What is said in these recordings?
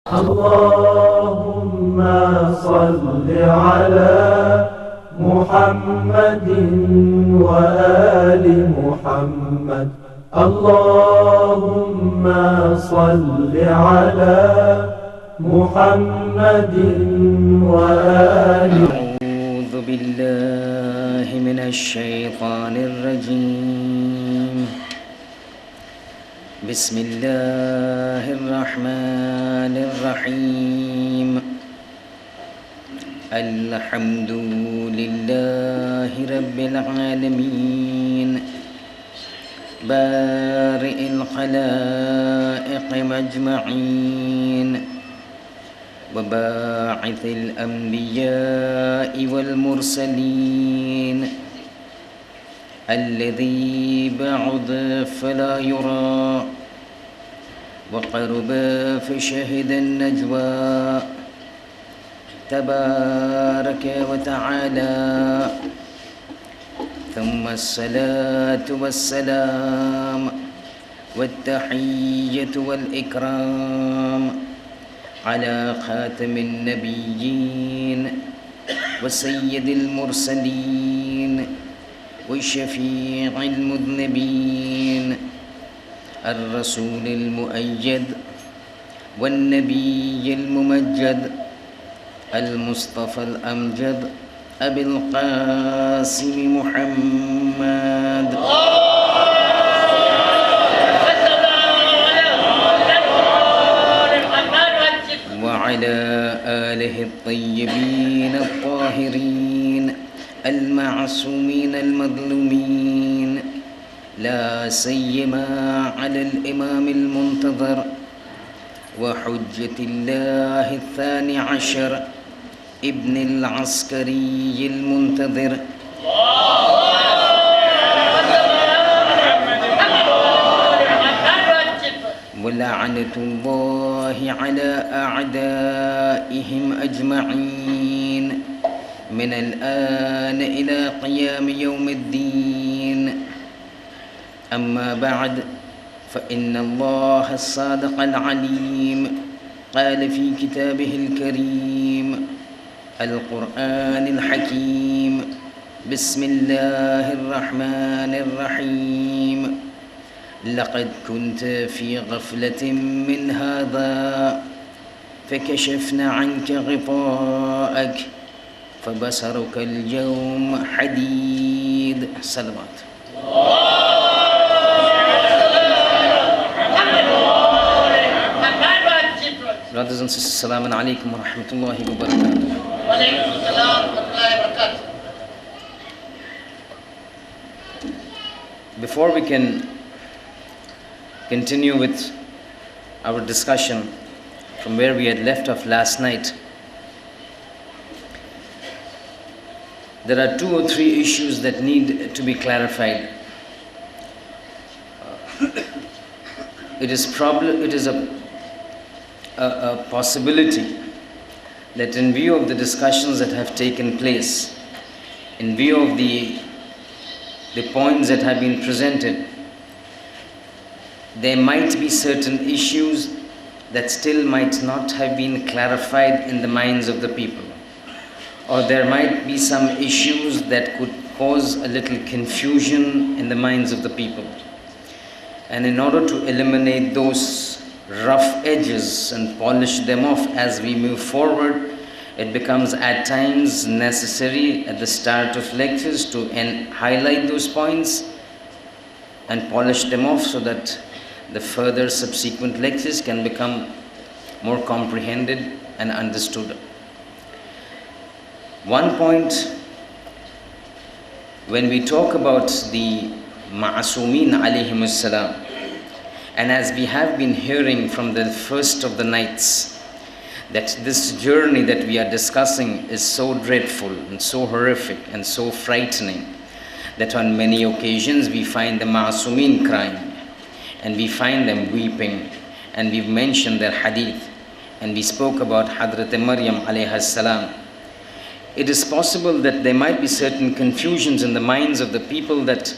اللهم صل على محمد وآل محمد. اللهم صل على محمد وآل. أعوذ بالله من الشيطان الرجيم. بسم الله الرحمن الرحيم. الحمد لله رب العالمين بارئ الخلائق مجمعين وباعث الأنبياء والمرسلين الذي بعد فلا يرى وقرب فشهد النجوى تبارك وتعالى. ثم الصلاة والسلام والتحية والإكرام على خاتم النبيين وسيد المرسلين والشفيع المذنبين الرسول المؤيد والنبي الممجد المصطفى الأمجد أبي القاسم محمد وعلى آله الطيبين الطاهرين المعصومين المظلومين، لا سيما على الإمام المنتظر وحجة الله الثاني عشر ابن العسكري المنتظر ولعنة الله على أعدائهم أجمعين من الآن إلى قيام يوم الدين. أما بعد، فإن الله الصادق العليم قال في كتابه الكريم القرآن الحكيم: بسم الله الرحمن الرحيم. لقد كنت في غفلة من هذا فكشفنا عنك غطاءك فبصرك اليوم حديد. صلوات. Brothers and sisters, Assalamu alaikum wa rahmatullahi wa barakatuh. Wa alaikum assalam wa rahmatullahi wa barakatuh. Before we can continue with our discussion from where we had left off last night, there are 2 or 3 issues that need to be clarified. It is a possibility that in view of the discussions that have taken place, in view of the points that have been presented, there might be certain issues that still might not have been clarified in the minds of the people, or there might be some issues that could cause a little confusion in the minds of the people. And in order to eliminate those rough edges and polish them off as we move forward, it becomes at times necessary at the start of lectures to highlight those points and polish them off so that the further subsequent lectures can become more comprehended and understood. One point, when we talk about the Ma'asumeen alayhimus salam, and as we have been hearing from the first of the nights, that this journey that we are discussing is so dreadful and so horrific and so frightening that on many occasions we find the Ma'asumeen crying and we find them weeping, and we've mentioned their hadith and we spoke about Hadrat Maryam alayha salam. It is possible that there might be certain confusions in the minds of the people, that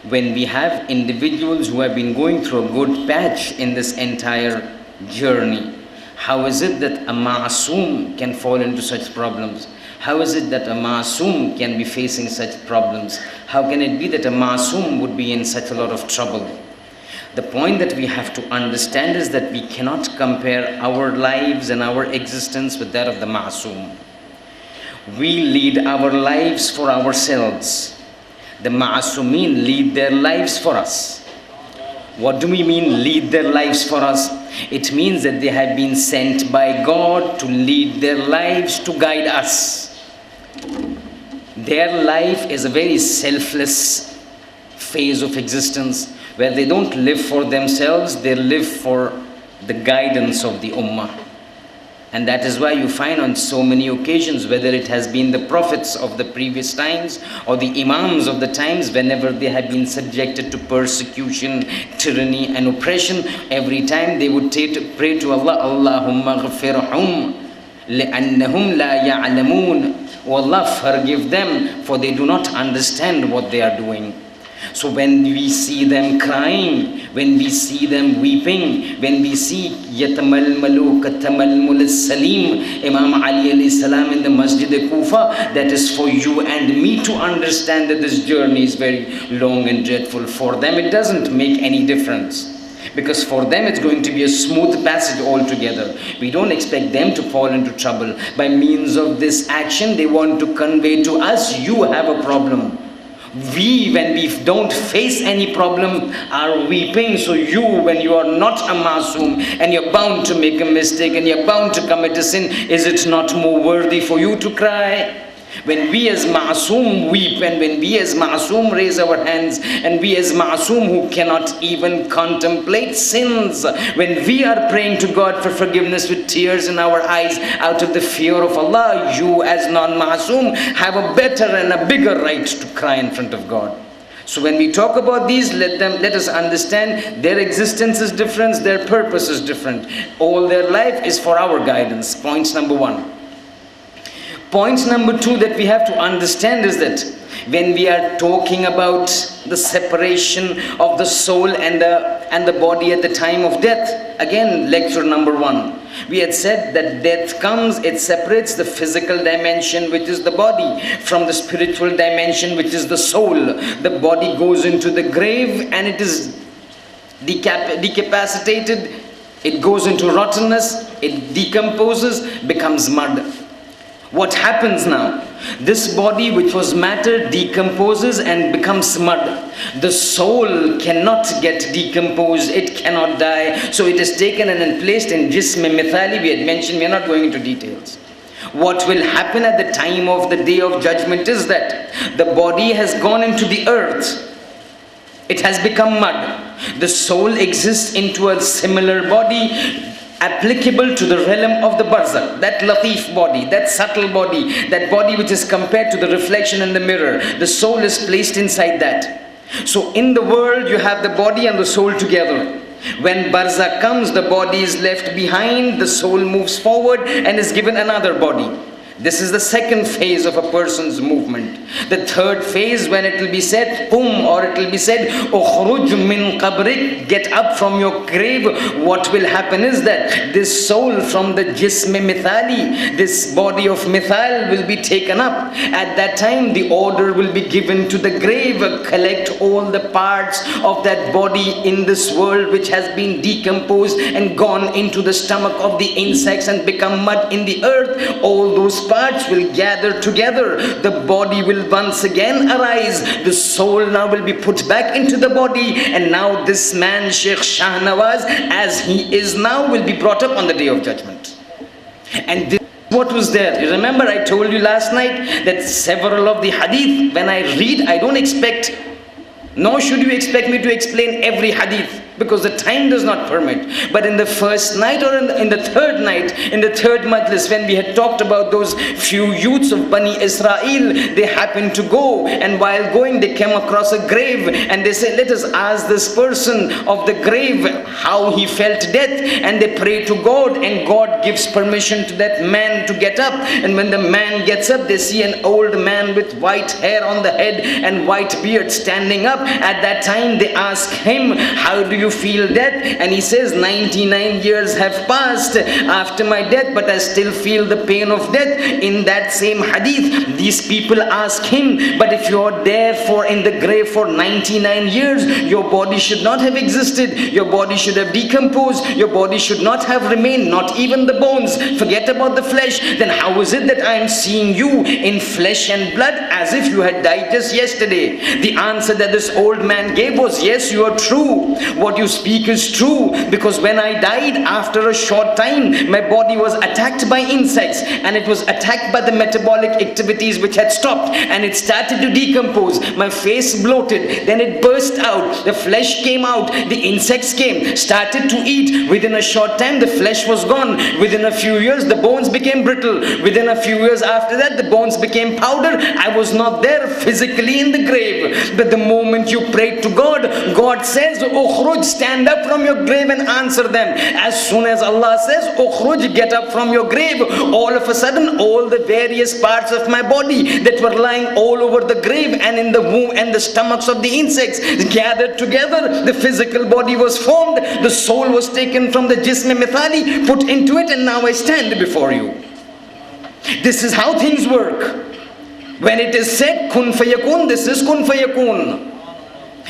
when we have individuals who have been going through a good patch in this entire journey, How is it that a ma'asum can fall into such problems? How is it that a ma'asum can be facing such problems? How can it be that a ma'asum would be in such a lot of trouble? The point that we have to understand is that we cannot compare our lives and our existence with that of the ma'asum. We lead our lives for ourselves. The ma'asumin lead their lives for us. What do we mean lead their lives for us? It means that they have been sent by God to lead their lives, to guide us. Their life is a very selfless phase of existence where they don't live for themselves, they live for the guidance of the ummah. And that is why you find on so many occasions, whether it has been the prophets of the previous times or the imams of the times, whenever they have been subjected to persecution, tyranny and oppression, every time they would pray to Allah, Allahumma ghafirhum li'annahum la ya'lamoon. Oh Allah, forgive them, for they do not understand what they are doing. So when we see them crying, when we see them weeping, when we see yatamalmalu katamalmul salim, Imam Ali alayhi salam in the Masjid Kufa, that is for you and me to understand that this journey is very long and dreadful. For them it doesn't make any difference, because for them it's going to be a smooth passage altogether. We don't expect them to fall into trouble. By means of this action, they want to convey to us, you have a problem. We, when we don't face any problem, are weeping. So you, when you are not a masoom and you're bound to make a mistake and you're bound to commit a sin, is it not more worthy for you to cry? When we as ma'asum weep, and when we as ma'asum raise our hands, and we as ma'asum who cannot even contemplate sins, when we are praying to God for forgiveness with tears in our eyes out of the fear of Allah, you as non-ma'asum have a better and a bigger right to cry in front of God. So when we talk about these, let us understand their existence is different, their purpose is different. All their life is for our guidance. Point number one. Point number two that we have to understand is that when we are talking about the separation of the soul and the body at the time of death, again, lecture number one, we had said that death comes, it separates the physical dimension, which is the body, from the spiritual dimension, which is the soul. The body goes into the grave and it is decapacitated, it goes into rottenness, it decomposes, becomes mud. What happens now? This body which was matter decomposes and becomes mud. The soul cannot get decomposed, it cannot die. So it is taken and placed in jism mithali. We had mentioned, we are not going into details. What will happen at the time of the day of judgment is that the body has gone into the earth. It has become mud. The soul exists into a similar body, applicable to the realm of the barzakh, that latif body, that subtle body, that body which is compared to the reflection in the mirror. The soul is placed inside that. So in the world you have the body and the soul together. When barzakh comes, the body is left behind, the soul moves forward and is given another body. This is the second phase of a person's movement. The third phase, when it will be said, or it will be said, ukhruj min qabrik, get up from your grave, what will happen is that this soul from the jism mithali, this body of mithal, will be taken up. At that time, the order will be given to the grave, collect all the parts of that body in this world which has been decomposed and gone into the stomach of the insects and become mud in the earth. All those parts will gather together. The body will once again arise. The soul now will be put back into the body, and now this man, Shaykh Shahnawaz, as he is now, will be brought up on the day of judgment. And this is what was there. You remember I told you last night that several of the hadith, when I read, I don't expect, nor should you expect me to explain every hadith, because the time does not permit. But in the first night, or in the third night, in the third majlis, when we had talked about those few youths of Bani Israel, they happened to go, and while going they came across a grave, and they said, let us ask this person of the grave how he felt death. And they pray to God, and God gives permission to that man to get up. And when the man gets up, they see an old man with white hair on the head and white beard standing up. At that time they ask him, how do you you feel death? And he says, 99 years have passed after my death, but I still feel the pain of death. In that same hadith, these people ask him, but if you're there in the grave for 99 years, your body should not have existed, your body should have decomposed, your body should not have remained, not even the bones, forget about the flesh. Then how is it that I am seeing you in flesh and blood as if you had died just yesterday? The answer that this old man gave was, yes, you are true, what you speak is true, because when I died, after a short time, my body was attacked by insects, and it was attacked by the metabolic activities which had stopped, and it started to decompose. My face bloated, then it burst out, the flesh came out, the insects came, started to eat. Within a short time, the flesh was gone. Within a few years, the bones became brittle. Within a few years after that, the bones became powder. I was not there physically in the grave. But the moment you prayed to God, God says, Ukhruj, stand up from your grave and answer them. As soon as Allah says, Ukhruj, get up from your grave, all of a sudden, all the various parts of my body that were lying all over the grave and in the womb and the stomachs of the insects gathered together. The physical body was formed, the soul was taken from the jism mithali, put into it, and now I stand before you. This is how things work. When it is said kun fayakun, this is kun fayakun.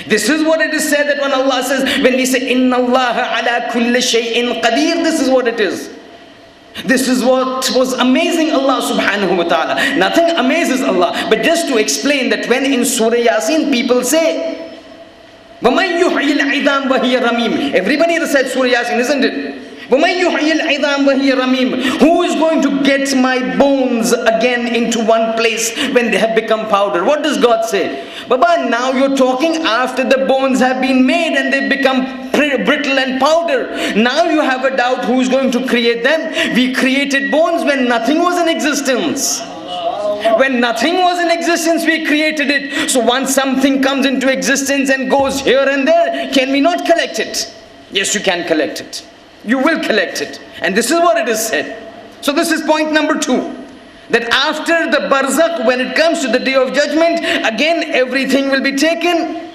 This is what it is said, that when Allah says, when we say inna Allah ala kulli shay'in qadir, this is what it is. This is what was amazing Allah subhanahu wa ta'ala. Nothing amazes Allah. But just to explain that when in Surah Yasin people say, وَمَنْ يُحْيِي الْعِظَامَ وَهِيَ رَمِيمٌ, everybody recites Surah Yasin, isn't it? وَمَنْ يُحْيِي الْعِظَامَ وَهِيَ رَمِيمٌ, who is going to get my bones again into one place when they have become powder? What does God say? Baba, now you're talking after the bones have been made and they've become brittle and powder. Now you have a doubt who is going to create them. We created bones when nothing was in existence. When nothing was in existence, we created it. So once something comes into existence and goes here and there, can we not collect it? Yes, you can collect it. You will collect it. And this is what it is said. So this is point number 2. That after the barzakh, when it comes to the day of judgment, again everything will be taken,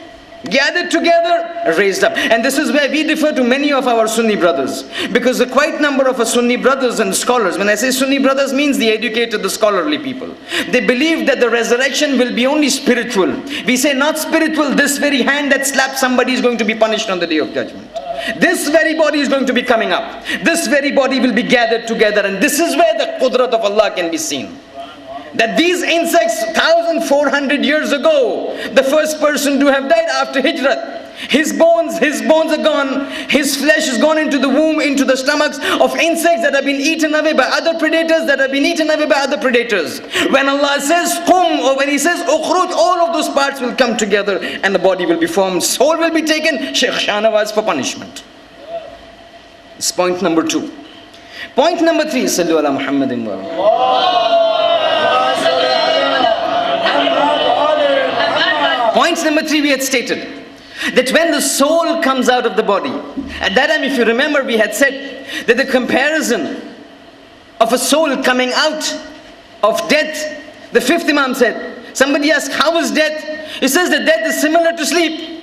gathered together, raised up. And this is where we differ to many of our Sunni brothers, because a quite number of our Sunni brothers and scholars, when I say Sunni brothers, means the educated, the scholarly people, they believe that the resurrection will be only spiritual. We say not spiritual. This very hand that slaps somebody is going to be punished on the day of judgment. This very body is going to be coming up. This very body will be gathered together, and this is where the qudrat of Allah can be seen. That these insects 1400 years ago, the first person to have died after Hijrat, his bones are gone, his flesh is gone into the womb, into the stomachs of insects that have been eaten away by other predators, that have been eaten away by other predators. When Allah says qum, or when He says ukhruj, all of those parts will come together and the body will be formed, soul will be taken, Shaykh Shahnawaz, for punishment. It's point number 2. Point number 3, Sallu ala Muhammadin wa ala. Point number 3, we had stated that when the soul comes out of the body, at that time, if you remember, we had said that the comparison of a soul coming out of death, the 5th Imam said, somebody asked, how is death? He says that death is similar to sleep.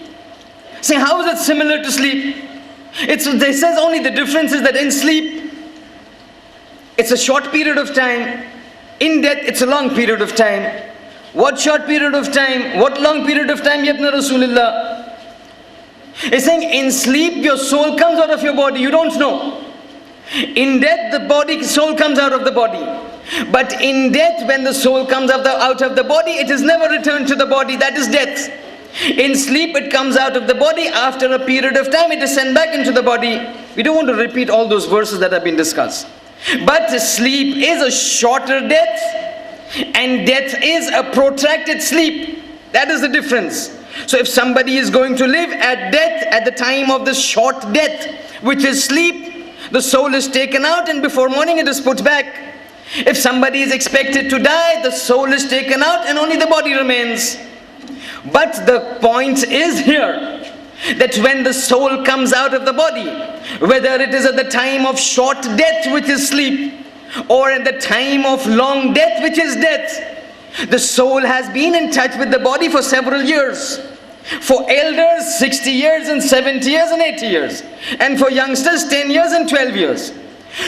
Say, how is it similar to sleep? They says only the difference is that in sleep, it's a short period of time. In death, it's a long period of time. What short period of time? What long period of time, Yabna Rasulullah? He's saying, in sleep, your soul comes out of your body. You don't know. In death, the soul comes out of the body. But in death, when the soul comes out of the body, it is never returned to the body. That is death. In sleep, it comes out of the body. After a period of time, it is sent back into the body. We don't want to repeat all those verses that have been discussed. But sleep is a shorter death, and death is a protracted sleep. That is the difference. So if somebody is going to live at death, at the time of the short death, which is sleep, the soul is taken out and before morning it is put back. If somebody is expected to die, the soul is taken out and only the body remains. But the point is here, that when the soul comes out of the body, whether it is at the time of short death, which is sleep, or at the time of long death, which is death, the soul has been in touch with the body for several years. For elders, 60 years and 70 years and 80 years. And for youngsters, 10 years and 12 years.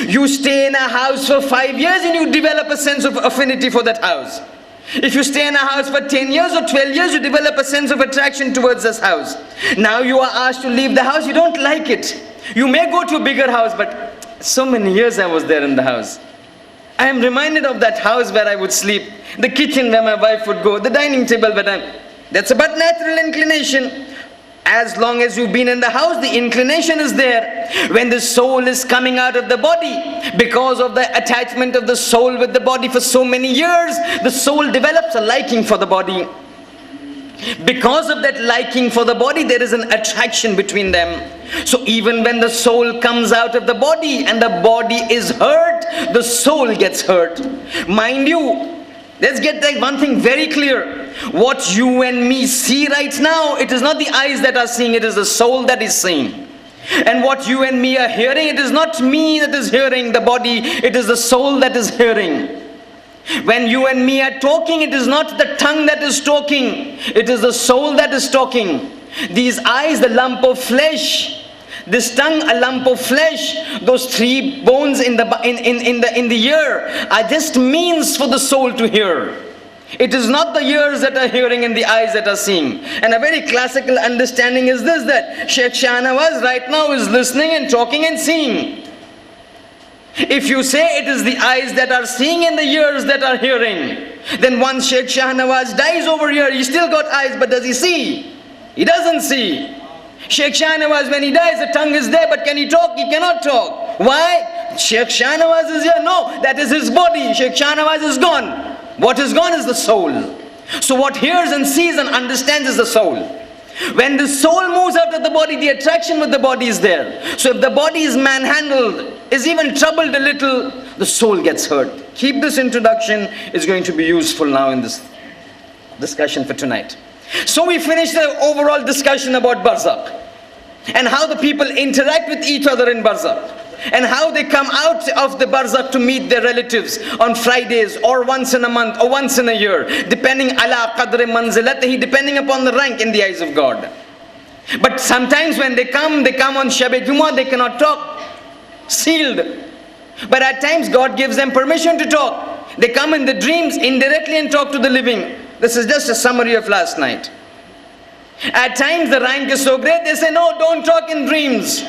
You stay in a house for 5 years and you develop a sense of affinity for that house. If you stay in a house for 10 years or 12 years, you develop a sense of attraction towards this house. Now you are asked to leave the house, you don't like it. You may go to a bigger house, but so many years I was there in the house. I am reminded of that house where I would sleep, the kitchen where my wife would go, the dining table where that's about natural inclination. As long as you've been in the house, the inclination is there. When the soul is coming out of the body, because of the attachment of the soul with the body for so many years, the soul develops a liking for the body. Because of that liking for the body, there is an attraction between them. So even when the soul comes out of the body and the body is hurt, the soul gets hurt. Mind you, let's get that one thing very clear. What you and me see right now, it is not the eyes that are seeing, it is the soul that is seeing. And what you and me are hearing, it is not me that is hearing the body, it is the soul that is hearing. When you and me are talking, it is not the tongue that is talking, it is the soul that is talking. These eyes, the lump of flesh, this tongue, a lump of flesh, those 3 bones in the ear are just means for the soul to hear. It is not the ears that are hearing and the eyes that are seeing. And a very classical understanding is this, that Shaykh Shahnawaz right now is listening and talking and seeing. If you say it is the eyes that are seeing and the ears that are hearing, then once Shaykh Shahnawaz dies over here, he still got eyes, but does he see? He doesn't see. Shaykh Shahnawaz, when he dies, the tongue is there, but can he talk? He cannot talk. Why? Shaykh Shahnawaz is here. No, that is his body. Shaykh Shahnawaz is gone. What is gone is the soul. So what hears and sees and understands is the soul. When the soul moves out of the body, the attraction with the body is there. So if the body is manhandled, is even troubled a little, the soul gets hurt. Keep this introduction, it's going to be useful now in this discussion for tonight. So we finished the overall discussion about barzakh and how the people interact with each other in barzakh, and how they come out of the barzakh to meet their relatives on Fridays or once in a month or once in a year, depending ala qadri manzilatihi, depending upon the rank in the eyes of God. But sometimes when they come on Shab-e-Jumu'ah, they cannot talk, sealed. But at times God gives them permission to talk. They come in the dreams indirectly and talk to the living. This is just a summary of last night. At times the rank is so great, they say, no, don't talk in dreams.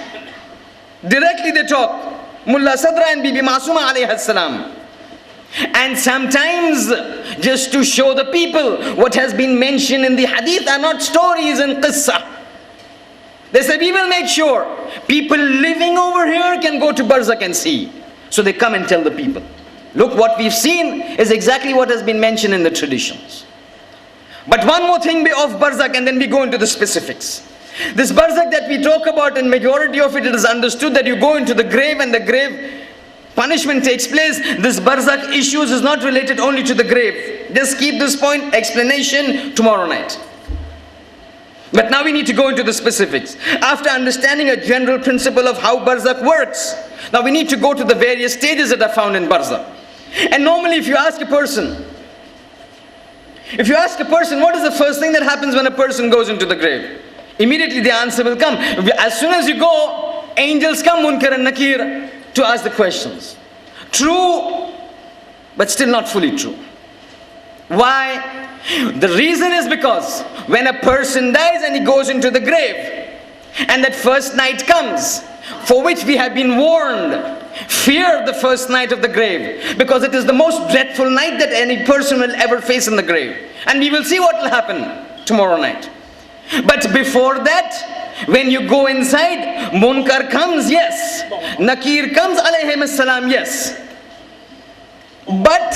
Directly they talk. Mullah Sadra and Bibi Masuma alayhi salam. And sometimes, just to show the people what has been mentioned in the hadith are not stories and qissa. They say, we will make sure people living over here can go to barzakh and see. So they come and tell the people, look, what we've seen is exactly what has been mentioned in the traditions. But one more thing of barzakh, and then we go into the specifics. This barzakh that we talk about, in majority of it is understood that you go into the grave and the grave punishment takes place. This barzakh issues is not related only to the grave. Just keep this point, explanation tomorrow night. But now we need to go into the specifics. After understanding a general principle of how barzakh works, now we need to go to the various stages that are found in barzakh. And normally if you ask a person, what is the first thing that happens when a person goes into the grave? Immediately the answer will come. As soon as you go, angels come, Munkar and Nakir, to ask the questions. True, but still not fully true. Why? The reason is because when a person dies and he goes into the grave, and that first night comes, for which we have been warned, fear the first night of the grave, because it is the most dreadful night that any person will ever face in the grave. And we will see what will happen tomorrow night. But before that, when you go inside, Munkar comes, yes. Nakir comes, alayhim salam, yes. But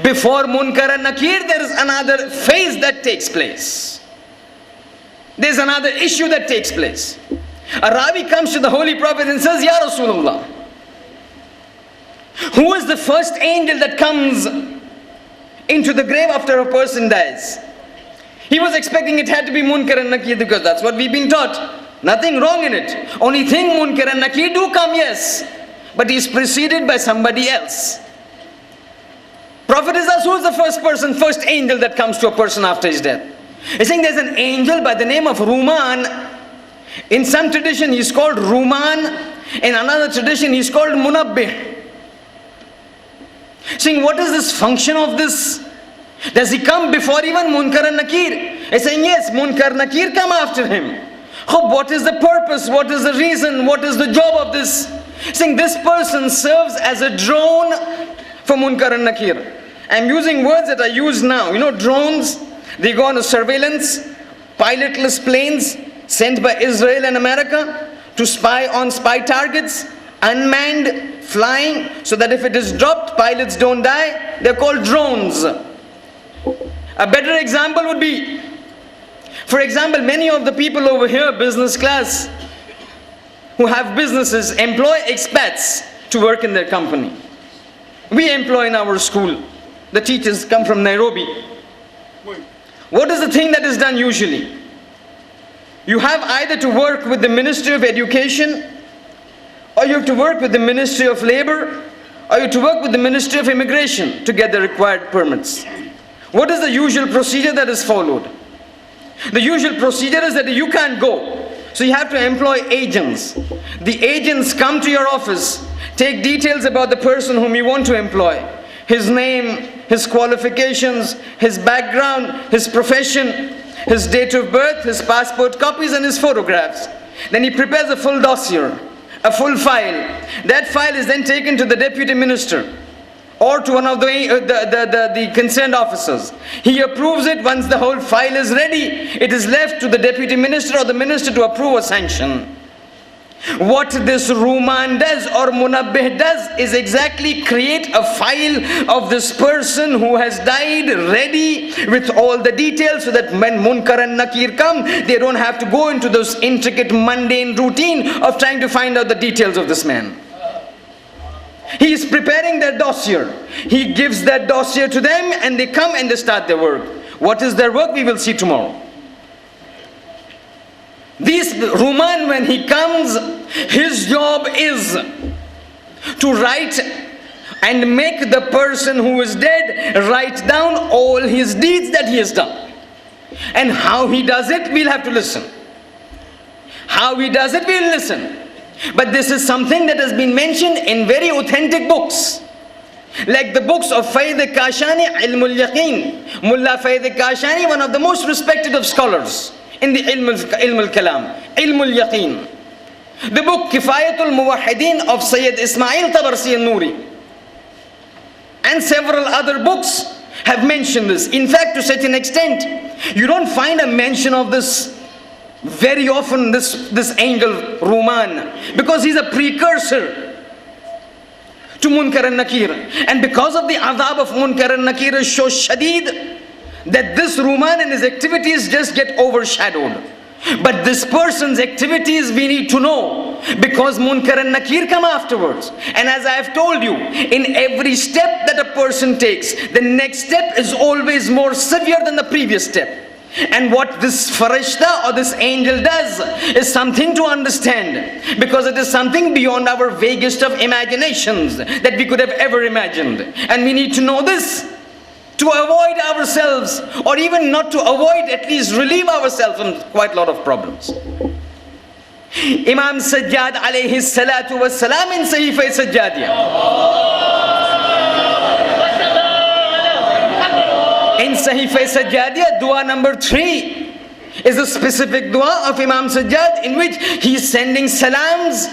before Munkar and Nakir, there is another phase that takes place. There is another issue that takes place. A Ravi comes to the Holy Prophet and says, Ya Rasulullah, who is the first angel that comes into the grave after a person dies? He was expecting it had to be Munkar and Nakir, because that's what we've been taught. Nothing wrong in it. Only thing, Munkar and Nakir do come, yes. But he's preceded by somebody else. Prophet is asked, who is the first angel that comes to a person after his death? He's saying there's an angel by the name of Ruman. In some tradition he's called Ruman. In another tradition he's called Munabbih. Saying, what is this function of this? Does he come before even Munkar and Nakir? He's saying, yes, Munkar and Nakir come after him. Oh, what is the purpose? What is the reason? What is the job of this? Saying this person serves as a drone for Munkar and Nakir. I'm using words that are used now. You know, drones, they go on a surveillance, pilotless planes sent by Israel and America to spy on spy targets, unmanned, flying, so that if it is dropped, pilots don't die. They're called drones. A better example would be, for example, many of the people over here, business class, who have businesses, employ expats to work in their company. We employ in our school. The teachers come from Nairobi. What is the thing that is done usually? You have either to work with the Ministry of Education, or you have to work with the Ministry of Labor, or you have to work with the Ministry of Immigration to get the required permits. What is the usual procedure that is followed? The usual procedure is that you can't go, so you have to employ agents. The agents come to your office, take details about the person whom you want to employ, his name, his qualifications, his background, his profession, his date of birth, his passport copies and his photographs. Then he prepares a full dossier, a full file. That file is then taken to the deputy minister or to one of the concerned officers. He approves it. Once the whole file is ready, it is left to the deputy minister or the minister to approve or sanction. What this Ruman does or Munabbih does is exactly create a file of this person who has died ready with all the details, so that when Munkar and Nakir come, they don't have to go into this intricate mundane routine of trying to find out the details of this man. He is preparing their dossier. He gives that dossier to them and they come and they start their work. What is their work? We will see tomorrow. This Ruman, when he comes, his job is to write and make the person who is dead write down all his deeds that he has done. And how he does it, we'll have to listen. How he does it, we'll listen. But this is something that has been mentioned in very authentic books. Like the books of Faid Kashani, Ilmul Yaqeen. Mullah Faid Kashani, one of the most respected of scholars in the Ilm al-Kalam, Ilmul Yaqeen. The book Kifayatul Muwahhideen of Sayyid Ismail Tabarsi al-Nuri. And several other books have mentioned this. In fact, to such an extent, you don't find a mention of this very often, this angel Ruman, because he's a precursor to Munkar and Nakir. And because of the adab of Munkar and Nakir is so shadid, that this Ruman and his activities just get overshadowed. But this person's activities we need to know, because Munkar and Nakir come afterwards. And as I have told you, in every step that a person takes, the next step is always more severe than the previous step. And what this farishta or this angel does is something to understand, because it is something beyond our vaguest of imaginations that we could have ever imagined. And we need to know this to avoid ourselves, or even not to avoid, at least relieve ourselves from quite a lot of problems. Imam Sajjad alayhi salatu was salam in Sahifa Sajjadiyah. In Sahifa Sajjadiyah, dua number 3 is a specific dua of Imam Sajjad, in which he is sending salams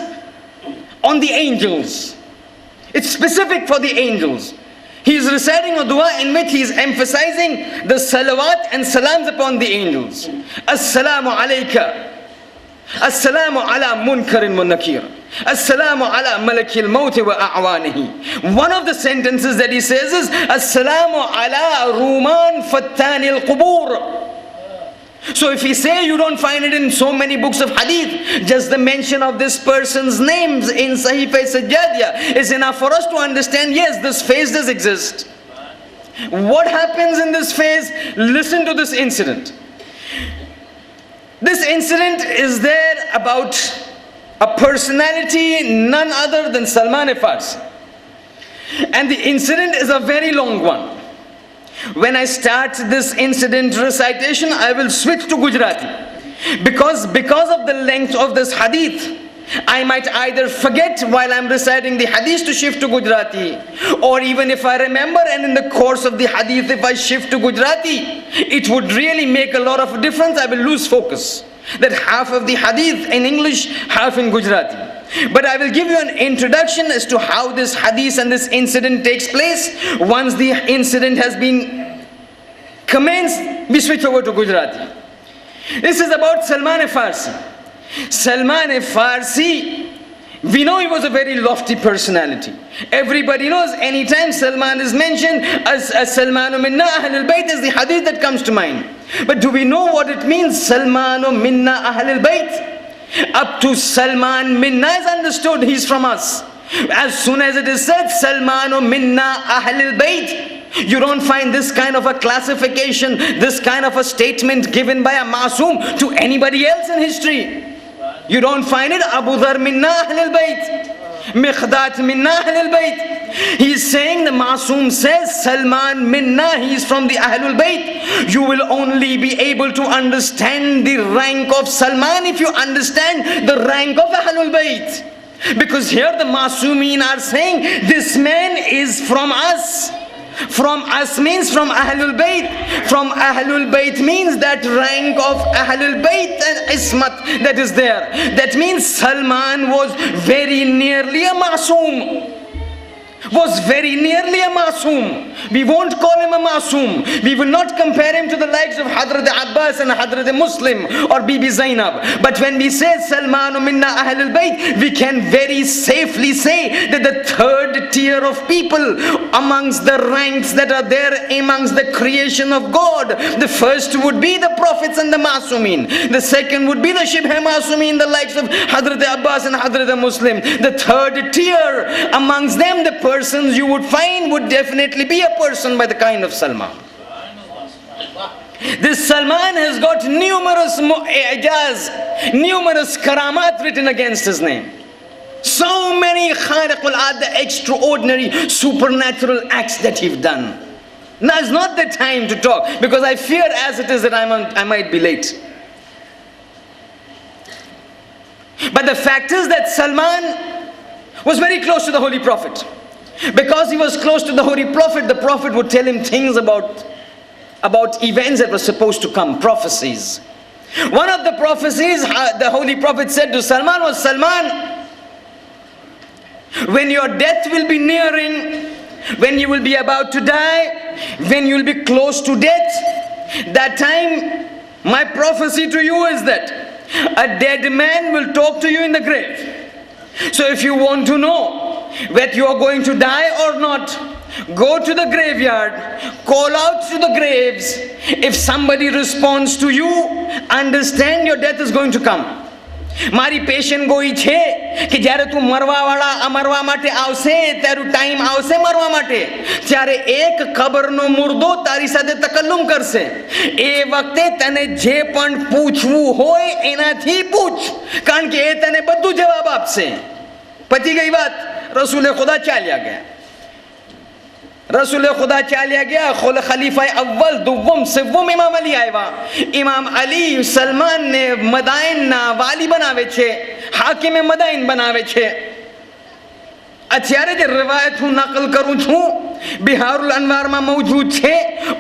on the angels. It's specific for the angels. He is reciting a dua in which he is emphasizing the salawat and salams upon the angels. As-salamu alayka. As-salamu ala munkarin wa nakir. As-salamu ala malakil mawti wa a'wanihi. One of the sentences that he says is As-salamu ala ruman fattani al-qubur. So if we say you don't find it in so many books of hadith, just the mention of this person's names in Sahifa Sajjadiyah is enough for us to understand, yes, this phase does exist. What happens in this phase? Listen to this incident. This incident is there about a personality none other than Salman Farsi. And the incident is a very long one. when I start this incident recitation, I will switch to Gujarati. Because of the length of this hadith, I might either forget while I'm reciting the hadith to shift to Gujarati, or even if I remember and in the course of the hadith if I shift to Gujarati, it would really make a lot of difference. I will lose focus. That half of the hadith in English, half in Gujarati. But I will give you an introduction as to how this hadith and this incident takes place. Once the incident has been commenced, we switch over to Gujarati. This is about Salman Farsi. Salman Farsi, we know he was a very lofty personality. Everybody knows anytime Salman is mentioned, as Salmanu minna ahlul bayt is the hadith that comes to mind. But do we know what it means, Salmanu minna ahlul bayt? Up to Salman minna is understood, he's from us. As soon as it is said, Salmanu minna ahlul bayt, you don't find this kind of a classification, this kind of a statement given by a masoom to anybody else in history. You don't find it. Abu Dhar minna ahlul bayt, Miqdat minna ahlul bayt. He's saying, the masoom says, Salman minna, he is from the ahlul bayt. You will only be able to understand the rank of Salman if you understand the rank of ahlul bayt. Because here the masoomin are saying, this man is from us. From us means from Ahlul Bayt. From Ahlul Bayt means that rank of Ahlul Bayt and Ismat that is there. That means Salman was very nearly a masoom. Was very nearly a masoom. We won't call him a masoom. We will not compare him to the likes of Hadrat Abbas and Hadrat Muslim or Bibi Zainab. But when we say Salmanu minna ahlul bayt, we can very safely say that the third tier of people amongst the ranks that are there amongst the creation of God, the first would be the prophets and the masumin. The second would be the shibh masumin, the likes of Hadrat Abbas and Hadrat Muslim. The third tier amongst them, the persons you would find would definitely be a person by the kind of Salman. This Salman has got numerous mu'ajaz, numerous karamat written against his name. So many khariqul ad, the extraordinary supernatural acts that he've done. Now is not the time to talk, because I fear as it is that I might be late. But the fact is that Salman was very close to the Holy Prophet. Because he was close to the Holy Prophet, the Prophet would tell him things about events that were supposed to come, prophecies. One of the prophecies the Holy Prophet said to Salman was, Salman, when your death will be nearing, when you will be about to die, when you will be close to death, that time my prophecy to you is that a dead man will talk to you in the grave. So if you want to know whether you are going to die or not, go to the graveyard, call out to the graves. If somebody responds to you, understand your death is going to come. મારી passion ગોઈ છે કે જ્યારે તું મરવા માટે આવશે, તારું time આવશે મરવા માટે, ત્યારે એક ખબરનો મુર્દો તારી સાથે તકલ્લુમ કરશે. એ વખતે તને જે પણ પૂછવું હોય એનાથી પૂછ, કારણ કે એ તને બધું જવાબ આપશે. પતી ગઈ વાત. રસૂલે ખુદા ચાલ્યા ગયા. रसूल खुदा चालिया गया. खलीफा अव्वल दुव्वम सिव्वम इमाम अली आया. इमाम अली सलमान ने मदाइन ना वाली बनावे छे, हाकिम मदाइन बनावे छे. અત્યારે જે रिवायत હું નકલ કરું છું બિહારુલ અનવારમાં મૌજૂદ છે,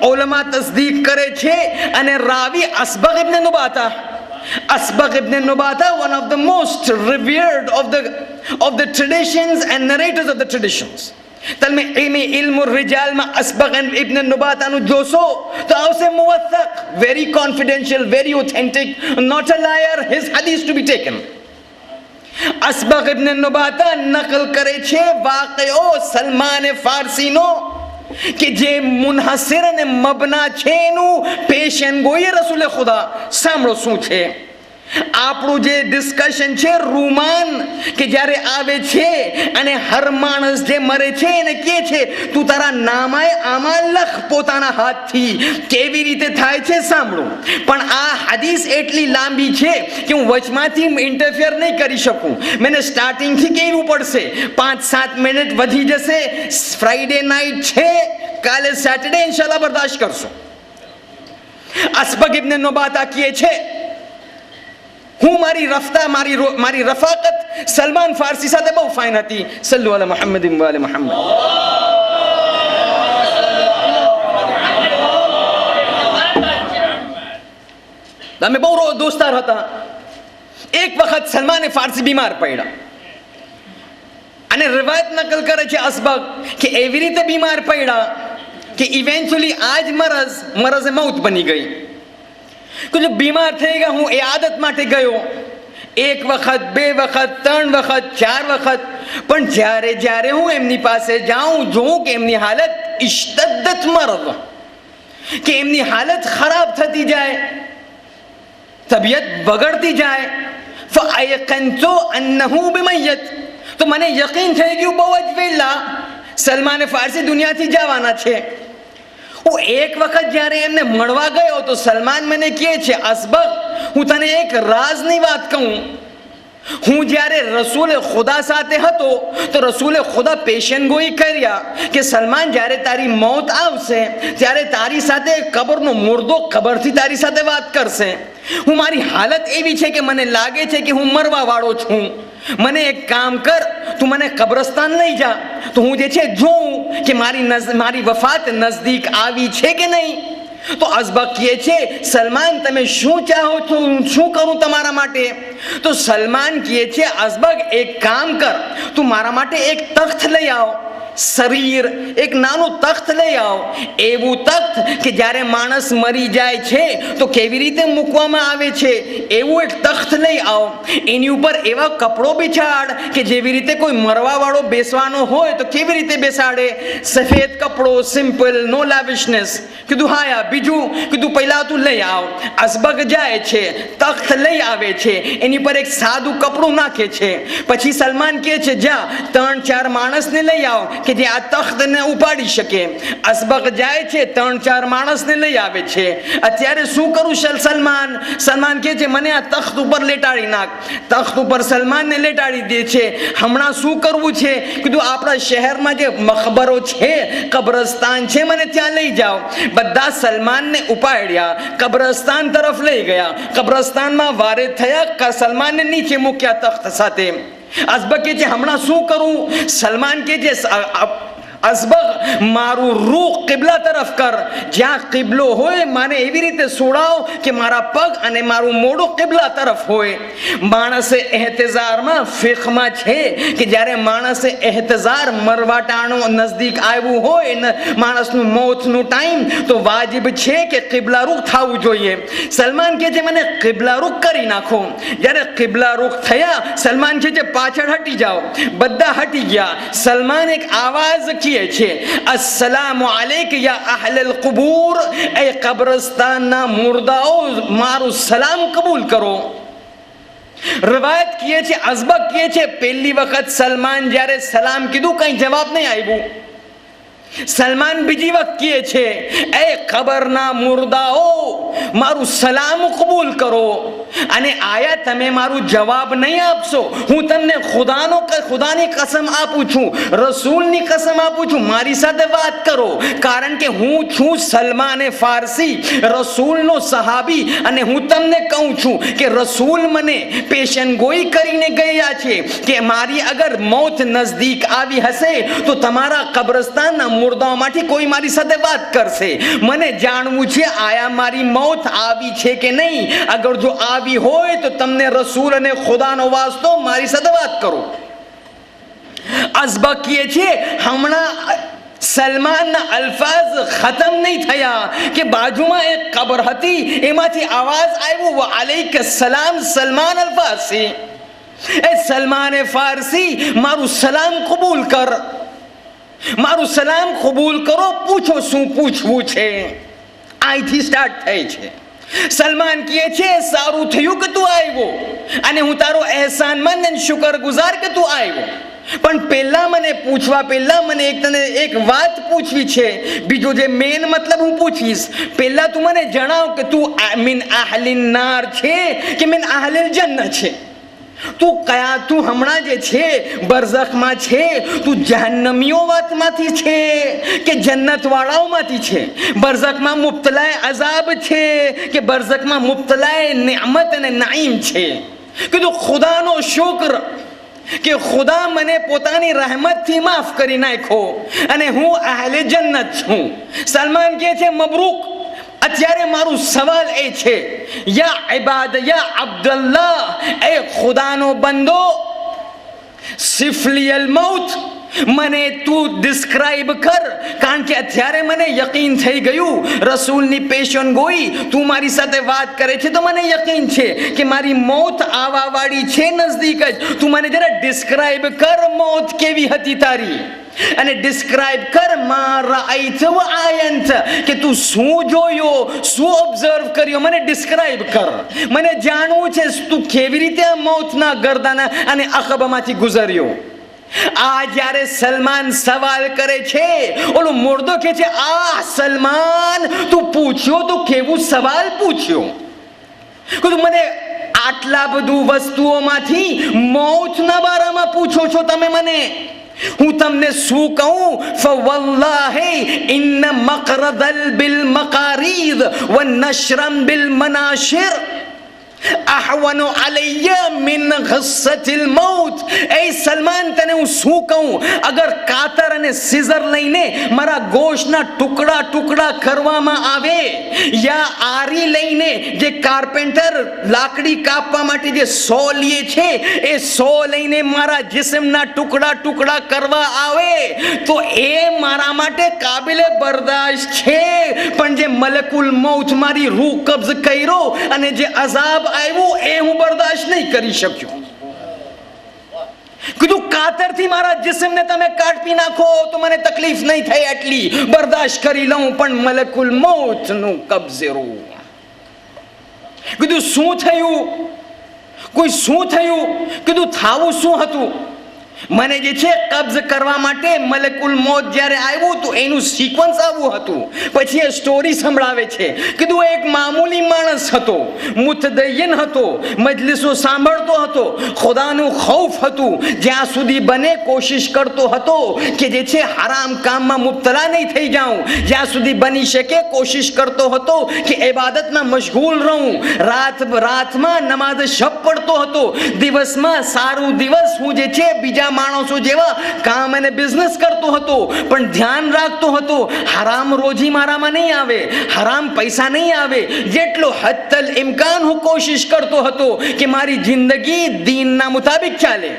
ઉલમા તસ્દીક કરે છે, અને Ravi અસબગ ibn નુબાતા. Asbagh ibn Nubata, one of the most revered of the traditions and narrators of the traditions. तल में इल्म रिजाल में असबग इब्न नुबाता नु जोसो तो आवसे मुवत्थक, very confidential, very authentic, not a liar, his hadith to be taken. असबग इब्न नुबाता नकल करे छे वाक़यो सलमान फारसी नो कि जे मुनहसिर ने मबना छे नु पेशन गोई रसूल खुदा सामरो सु छे. આપણું જે ડિસ્કશન છે રૂમાન કે જ્યારે આવે છે અને હર માણસ જે મરે છે એને કહે છે તું તારા નામાય આમાં લખ પોતાના હાથથી, કેવી રીતે થાય છે સાંભળો. પણ આ હદીસ એટલી લાંબી છે કે હું વચમાંથી ઇન્ટરફિયર નહીં કરી શકું. મને સ્ટાર્ટિંગથી કહેવું પડશે. 5-7 મિનિટ વધી જશે. ફ્રાઈડે નાઇટ છે, કાલે સેટરડે, ઇન્શાલ્લાહ બરદાશ્ત કરશો. અસબગ ઇબ્ન નબાતા કહે છે હું મારી રફતા મારી રફાકત સલમાન ફારસી સાથે બહુ ફાઇન હતી. સલ્લુ અલા મુહમ્મદ વ આલે મુહમ્મદ. અમે બહુ દોસ્તાર હતા. એક વખત સલમાન ફારસી બીમાર પડ્યા અને riwayat નકલ કરે છે અસબગ કે એવી રીતે બીમાર પડ્યા કે ઇવેન્ચ્યુઅલી આજ મરઝ મૌત બની ગઈ. કે બીમાર થઈ ગયા, હું એ આદત માટે ગયો 1 વખત 2 વખત 3 વખત 4 વખત, પણ જ્યારે હું એમની પાસે જાઉં જોઉં કે એમની હાલત ઇશ્તદ્દત મરદ, કે એમની હાલત ખરાબ થતી જાય, તબિયત બગડતી જાય, ફઅયકનતુ અન્નહુ બિમયત, તો મને યકીન થઈ ગયું બહુ જ વહેલા સલમાન ફારસી દુનિયાથી જવાના છે. હું એક વખત જ્યારે એમને મળવા ગયો તો સલમાન મને કહે છે અસબગ હું તને એક રાજની વાત કહું. હું જ્યારે રસૂલે ખુદા સાથે હતો તો રસૂલે ખુદા પેશનગોઈ કર્યા કે સલમાન જ્યારે તારી મોત આવશે ત્યારે તારી સાથે કબરનો મુર્દો કબરથી તારી સાથે વાત કરશે. હું મારી હાલત એવી છે કે મને લાગે છે કે હું મરવા વાળો છું. મને એક કામ કર, તું મને કબ્રસ્તાન લઈ જા તો હું જે છે જોઉં કે મારી વફાત નજદીક આવી છે કે નહીં. તો અસબગ કહે છે સલમાન તમે શું ચાહો છો, હું શું કરું તમારા માટે? તો સલમાન કહે છે અસબગ એક કામ કર, તું મારા માટે એક તખ્ત લઈ આવ, શરીર એક નાનું તખ્ત લઈ આવ, એવું તખ્ત કે જ્યારે માણસ મરી જાય છે તો કેવી રીતે મૂકવામાં આવે છે એવું એક તખ્ત લઈ આવ. એની ઉપર એવા કપડો બિછાડ કે જેવી રીતે કોઈ મરવા વાળો બેસવાનો હોય તો કેવી રીતે બેસાડે, સફેદ કપડો, સિમ્પલ, નો લાવિશનેસ. કીધું હા. બીજું કીધું પહેલા તું લઈ આવ. અસબગ જાય છે, તખ્ત લઈ આવે છે, એની પર એક સાદું કપડું નાખે છે. પછી સલમાન કહે છે જા 3-4 માણસને લઈ આવ કે જે આ તખ્તને ઉપાડી શકે. અસબગ જાય છે, 3-4 માણસને લઈ આવે છે. અત્યારે શું કરું સલમાન કહે છે મને આ તખ્ત ઉપર લેટાડી નાખ. તખ્ત ઉપર સલમાનને લેટાડી દે છે. હમણાં શું કરવું છે? કીધું આપણા શહેરમાં જે મકબરો છે, કબ્રસ્તાન છે, મને ત્યાં લઈ જાઓ. બધા સલમાનને ઉપાડ્યા, કબ્રસ્તાન તરફ લઈ ગયા. કબ્રસ્તાનમાં વારે થયા, સલમાનને નીચે મૂક્યા તખ્ત સાથે. અસબગ કે છે હમણાં શું કરું? સલમાન કે છે અસબગ મારું રૂખ કિબલા તરફ કર, જ્યાં કિબલો હોય મને એવી રીતે સોડાવ કે મારા પગ અને મારું મોઢું કિબલા તરફ હોય. માણસે એહતજારમાં ફિકમાં છે કે જ્યારે માણસે એહતજાર મરવાટાણો નજદીક આવ્યું હોય, માણસનું મોતનું ટાઈમ, તો વાજિબ છે કે કિબલા રૂખ થવું જોઈએ. સલમાન કહે છે મને કિબલા રૂખ કરી નાખો. જ્યારે કિબલા રૂખ થયા સલમાન કહે છે પાછળ હટી જાઓ. બધા હટી ગયા. સલમાન એક આવાજ કહે છે અસ્સલામુ અલૈક યા અહલલ કુબૂર, એ કબ્રસ્તાનના મુર્દાઓ મારું સલામ કબૂલ કરો. રવાયત કહે છે અસબગ કહે છે પહેલી વખત સલમાન જ્યારે સલામ કીધું કઈ જવાબ નહીં આવ્યું. સલમાન બીજી વખત કહે છે એ કબરના મુર્દાઓ મારું સલામ કબૂલ કરો, અને આયા તમે મારું જવાબ નહીં આપશો, હું તમને ખુદાની કસમ આપું છું, રસૂલની કસમ આપું છું, મારી સાથે વાત કરો. કારણ કે હું છું સલમાન ફારસી, રસૂલનો સહાબી, અને હું તમને કહું છું કે રસૂલ મને પેશનગોઈ કરીને ગયા છે કે મારી અગર મોત નજદીક આવી હશે તો તમારા કબ્રસ્તાનના મુર્દાઓમાંથી કોઈ મારી સાથે વાત કરશે. મને જાણવું છે આયા મારી મોત આવી છે કે નહીં. અગર જો આવી હોય તો તમને રસૂલ અને ખુદાનો વાસ્તો મારી સાથે વાત કરો. અસબગ કહે છે હમણાં સલમાનના અલ્ફાઝ ખતમ નહીં થયા કે બાજુમાં એક કબર હતી, એમાંથી આવાજ આવ્યો વ અલૈક સલામ સલમાન અલ ફારસી, એ સલમાન ફારસી મારું સલામ કબૂલ કર, મારું સલામ કબૂલ કરો, પૂછો શું પૂછવું છે. અહીંથી સ્ટાર્ટ થાય છે. સલમાન કહે છે સારું થયું કે તું આવ્યો, અને હું તારો અહેસાનમંદ અને શુક્રગુજાર કે તું આવ્યો. પણ પહેલા મને પૂછવા પહેલા મને તને એક વાત પૂછવી છે. બીજો જે મેન મતલબ હું પૂછીશ, પહેલા તું મને જણાવ કે તું મિન અહલિન નાર છે કે મિન અહલિલ જન્નત છે. તું હમણાં જે છે બરઝખમાં છે, તું જહન્નમીઓ વાતમાંથી છે કે જન્નત વાળાઓમાંથી છે? બરઝખમાં મુબ્તલાએ અઝાબ છે કે બરઝખમાં મુબ્તલાએ નિઅમત અને નાઈમ છે? કીધું ખુદાનો શુક્ર કે ખુદા મને પોતાની રહેમતથી માફ કરી નાખ્યો અને હું અહલે જન્નત છું. સલમાન કહે છે મબરૂક. અત્યારે મારું સવાલ એ છે, યા ઇબાદ યા અબ્દુલ્લાહ, એ ખુદાનો બંદો, સિફલી અલ મૌત, મને તું ડિસ્ક્રાઇબ કર. કારણ કે અત્યારે મને યકીન થઈ ગયું રસૂલની પેશનગોઈ તું મારી સાથે વાત કરે છે તો મને યકીન છે કે મારી મોત આવવા વાળી છે નજદીક જ. તું મને જરા ડિસ્ક્રાઇબ કર મોત કેવી હતી તારી, અને ડિસ્ક્રાઇબ કર મા રાઈત વ આયંત, કે તું શું જોયો, શું ઓબ્ઝર્વ કર્યો, મને ડિસ્ક્રાઇબ કર. મને જાણવું છે તું કેવી રીતે આ મોતના ગરદાના અને અખબામાંથી ગુજર્યો. આ જ્યારે સલમાન સવાલ કરે છે, ઓલો મુર્દો કહે છે આ સલમાન તું પૂછ્યો તો કેવું સવાલ પૂછ્યો? મને આટલા બધું વસ્તુઓમાંથી મોતના બારામાં પૂછો છો તમે મને? હું તમને શું કહું? ફવલ્લાહી ઇન્ન મકરદલ બિલ મકારીદ વ નશરમ બિલ મનાશિર અહવનો અલૈયા મિન ગસ્સતિલ મૌત. એ સલમાન તને હું શું કહું, અગર કાતર અને સીઝર લઈને મારા ગોશના ટુકડા ટુકડા કરવામાં આવે, યા આરી લઈને જે કાર્પેન્ટર લાકડી કાપવા માટે જે સો લે છે એ સો લઈને મારા જિસ્મના ટુકડા ટુકડા કરવા આવે તો એ મારા માટે કાબિલે બરદાશ્ત છે. પણ જે મલકુલ મૌત મારી રૂહ કબ્જ કર્યો અને જે અઝાબ આવ્યું એ હું બરદાશ્ત નહીં કરી શક્યો. કીધું કાતરથી મારા જિસ્મને તમે કાપી નાખો તો મને તકલીફ નહીં થાય, એટલી બરદાશ્ત કરી લઉં, પણ મલકુલ મૌત નું કબ્જે રૂ. કીધું શું થયું? કોઈ શું થયું? કીધું થાવું શું હતું? મને જે છે કબ્જ કરવા માટે મલકુલ મોત જ્યારે આવ્યું તો એનું સિક્વન્સ આવું હતું. પછી એ સ્ટોરી સંભળાવે છે. કીધું એક મામૂલી માણસ હતો, મુતદય્યન હતો, મજલિસો સાંભળતો હતો, ખુદાનું ખૌફ હતું, જ્યાં સુધી બને કોશિશ કરતો હતો કે જે છે હરામ કામમાં મુબતલા નહીં થઈ જાઉં, જ્યાં સુધી બની શકે કોશિશ કરતો હતો કે ઇબાદતમાં મશગુલ રહું, રાતમાં નમાઝ શબ પડતો હતો, દિવસમાં સારું દિવસ હું જે છે બીજા માણસો જેવા કામ અને બિઝનેસ કરતો હતો, પણ ધ્યાન રાખતો હતો હરામ રોજી મારામાં નહીં આવે, હરામ પૈસા નહીં આવે. જેટલો હદ્દલ ઇમ્કાન હું કોશિશ કરતો હતો કે મારી જિંદગી દીનના મુતાબિક ચાલે.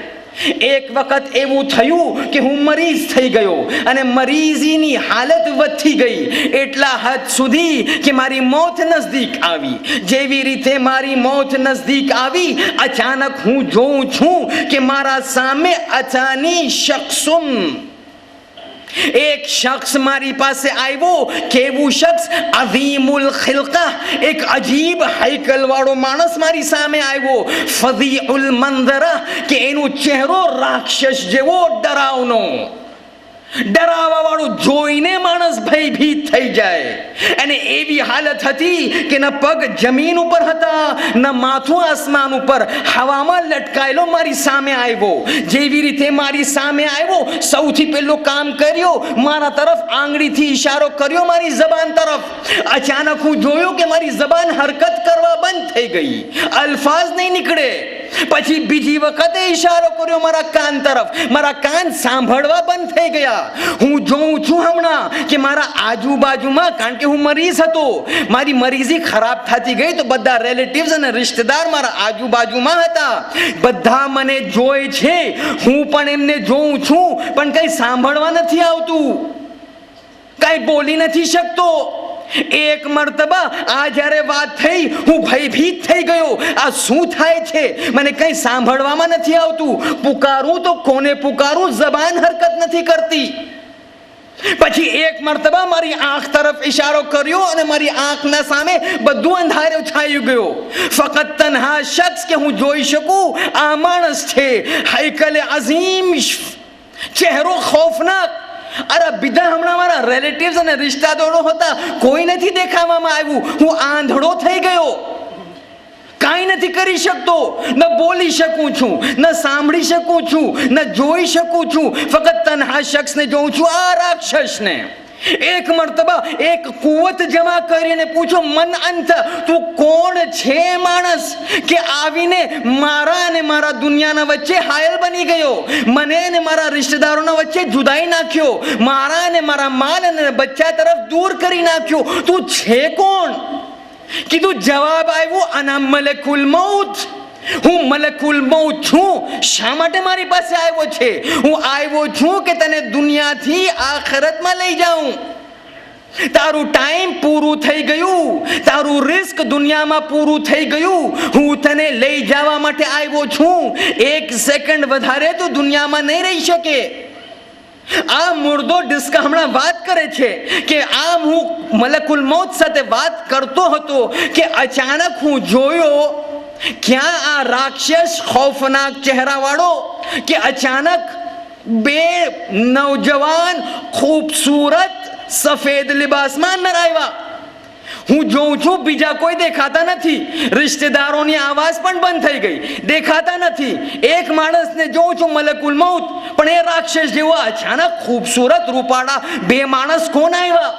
એક વખત એવું થયું કે હું મરીઝ થઈ ગયો અને મરીઝીની હાલત વધતી ગઈ એટલા હદ સુધી કે મારી મોત નજદીક આવી. જેવી રીતે મારી મોત નજદીક આવી, અચાનક હું જોઉં છું કે મારા સામે અચાની શખ્સુમ, એક શખ્સ મારી પાસે આવ્યો. કેવું શખ્સ? અઝીમુલ ખિલકા, એક અજીબ હૈકલ વાળો માણસ મારી સામે આવ્યો. ફઝીઉલ મંઝરા, કે એનો ચહેરો રાક્ષસ જેવો ડરાવનો, ડરાવા વાળું જોઈને માણસ ભયભીત થઈ જાય. અને એવી હાલત હતી કે ન પગ જમીન ઉપર હતા ન માથું આસમાન ઉપર, હવામાં લટકાયેલો મારી સામે આવ્યો. જેવી રીતે મારી સામે આવ્યો, સૌથી પહેલું કામ કર્યો, મારા તરફ આંગળીથી ઈશારો કર્યો મારી જબાન તરફ. અચાનક હું જોયું કે મારી જબાન હરકત કરવા બંધ થઈ ગઈ, અલ્ફાઝ નહીં નીકળે. પછી બીજી વખતે ઈશારો કર્યો મારા કાન તરફ, મારા કાન સાંભળવા બંધ થઈ ગયા. હું જોઉં છું હમણાં કે મારા આજુબાજુમાં, કારણ કે હું મરીઝ હતો, મારી મરીઝી ખરાબ થતી ગઈ તો બધા રિલેટિવ્સ અને રિશ્તેદાર મારા આજુબાજુમાં હતા, બધા મને જોઈ છે, હું પણ એમને જોઉં છું, પણ કઈ સાંભળવા નથી આવતું, કઈ બોલી નથી શકતો. એક મરતબા આ જ્યારે વાત થઈ, હું ભયભીત થઈ ગયો. આ શું થાય છે? મને કઈ સાંભળવામાં નથી આવતું. પુકારું તો કોને પુકારું? જબાન હરકત નથી કરતી. પછી એક મરતબા મારી આંખ તરફ ઇશારો કર્યો અને મારી આંખના સામે બધું અંધારો છાઈ ગયો. ફક્ત તન્હા શખ્સ કે હું જોઈ શકું આ માણસ છે, હૈકલ અઝીમ, ચહેરો ખૌફનાક. અરે બીજા હમણાં મારા રિલેટિવ્સ અને રિશ્તાદારો હતા, કોઈ નથી દેખાવામાં આવ્યું. હું આંધળો થઈ ગયો, કાંઈ નથી કરી શકતો, ન બોલી શકું છું, ન સાંભળી શકું છું, ન જોઈ શકું છું. ફક્ત તન્હા શખ્સને જોઉં છું, આ રાક્ષસને. એક મરતબા એક કુવત જમા કરીને પૂછો, મન અંત, તું કોણ છે માણસ કે આવીને મારા અને મારા દુનિયાના વચ્ચે હાયલ બની ગયો, મને અને મારા રિશ્તેદારોના વચ્ચે જુદાઈ નાખ્યો, મારા અને મારા માલ અને બચ્ચા તરફ દૂર કરી નાખ્યો. તું છે કોણ? કીધું, જવાબ આવ્યો, અના મલકુલ મૌત, હું મલકુલ મૌત છું. શા માટે મારી પાસે આવ્યો છે? હું આવ્યો છું કે તને દુનિયાથી આખિરતમાં લઈ જાઉં. તારું ટાઈમ પૂરું થઈ ગયું, તારું રિસ્ક દુનિયામાં પૂરું થઈ ગયું. હું તને લઈ જવા માટે આવ્યો છું. એક સેકન્ડ વધારે તો દુનિયામાં નહીં રહી શકે. આ મુર્દો ડિસ્કા હમણાં વાત કરે છે કે આમ હું મલકુલ મૌત સાથે વાત કરતો હતો કે અચાનક હું જોયો ક્યાં આ રાક્ષસ ખૌફનાક ચહેરા વાળો કે અચાનક બે નૌજવાન ખૂબસૂરત સફેદ લિબાસમાં અંદર આવ્યા. હું જોઉં છું, બીજા કોઈ દેખાતા નથી. રિશ્તેદારોની આવાજ પણ બંધ થઈ ગઈ, દેખાતા નથી. એક માણસને જોઉં છું, મલકુલ મૌત, પણ એ રાક્ષસ જેવો. અચાનક ખૂબસૂરત રૂપાળા બે માણસ કોણ આવ્યા?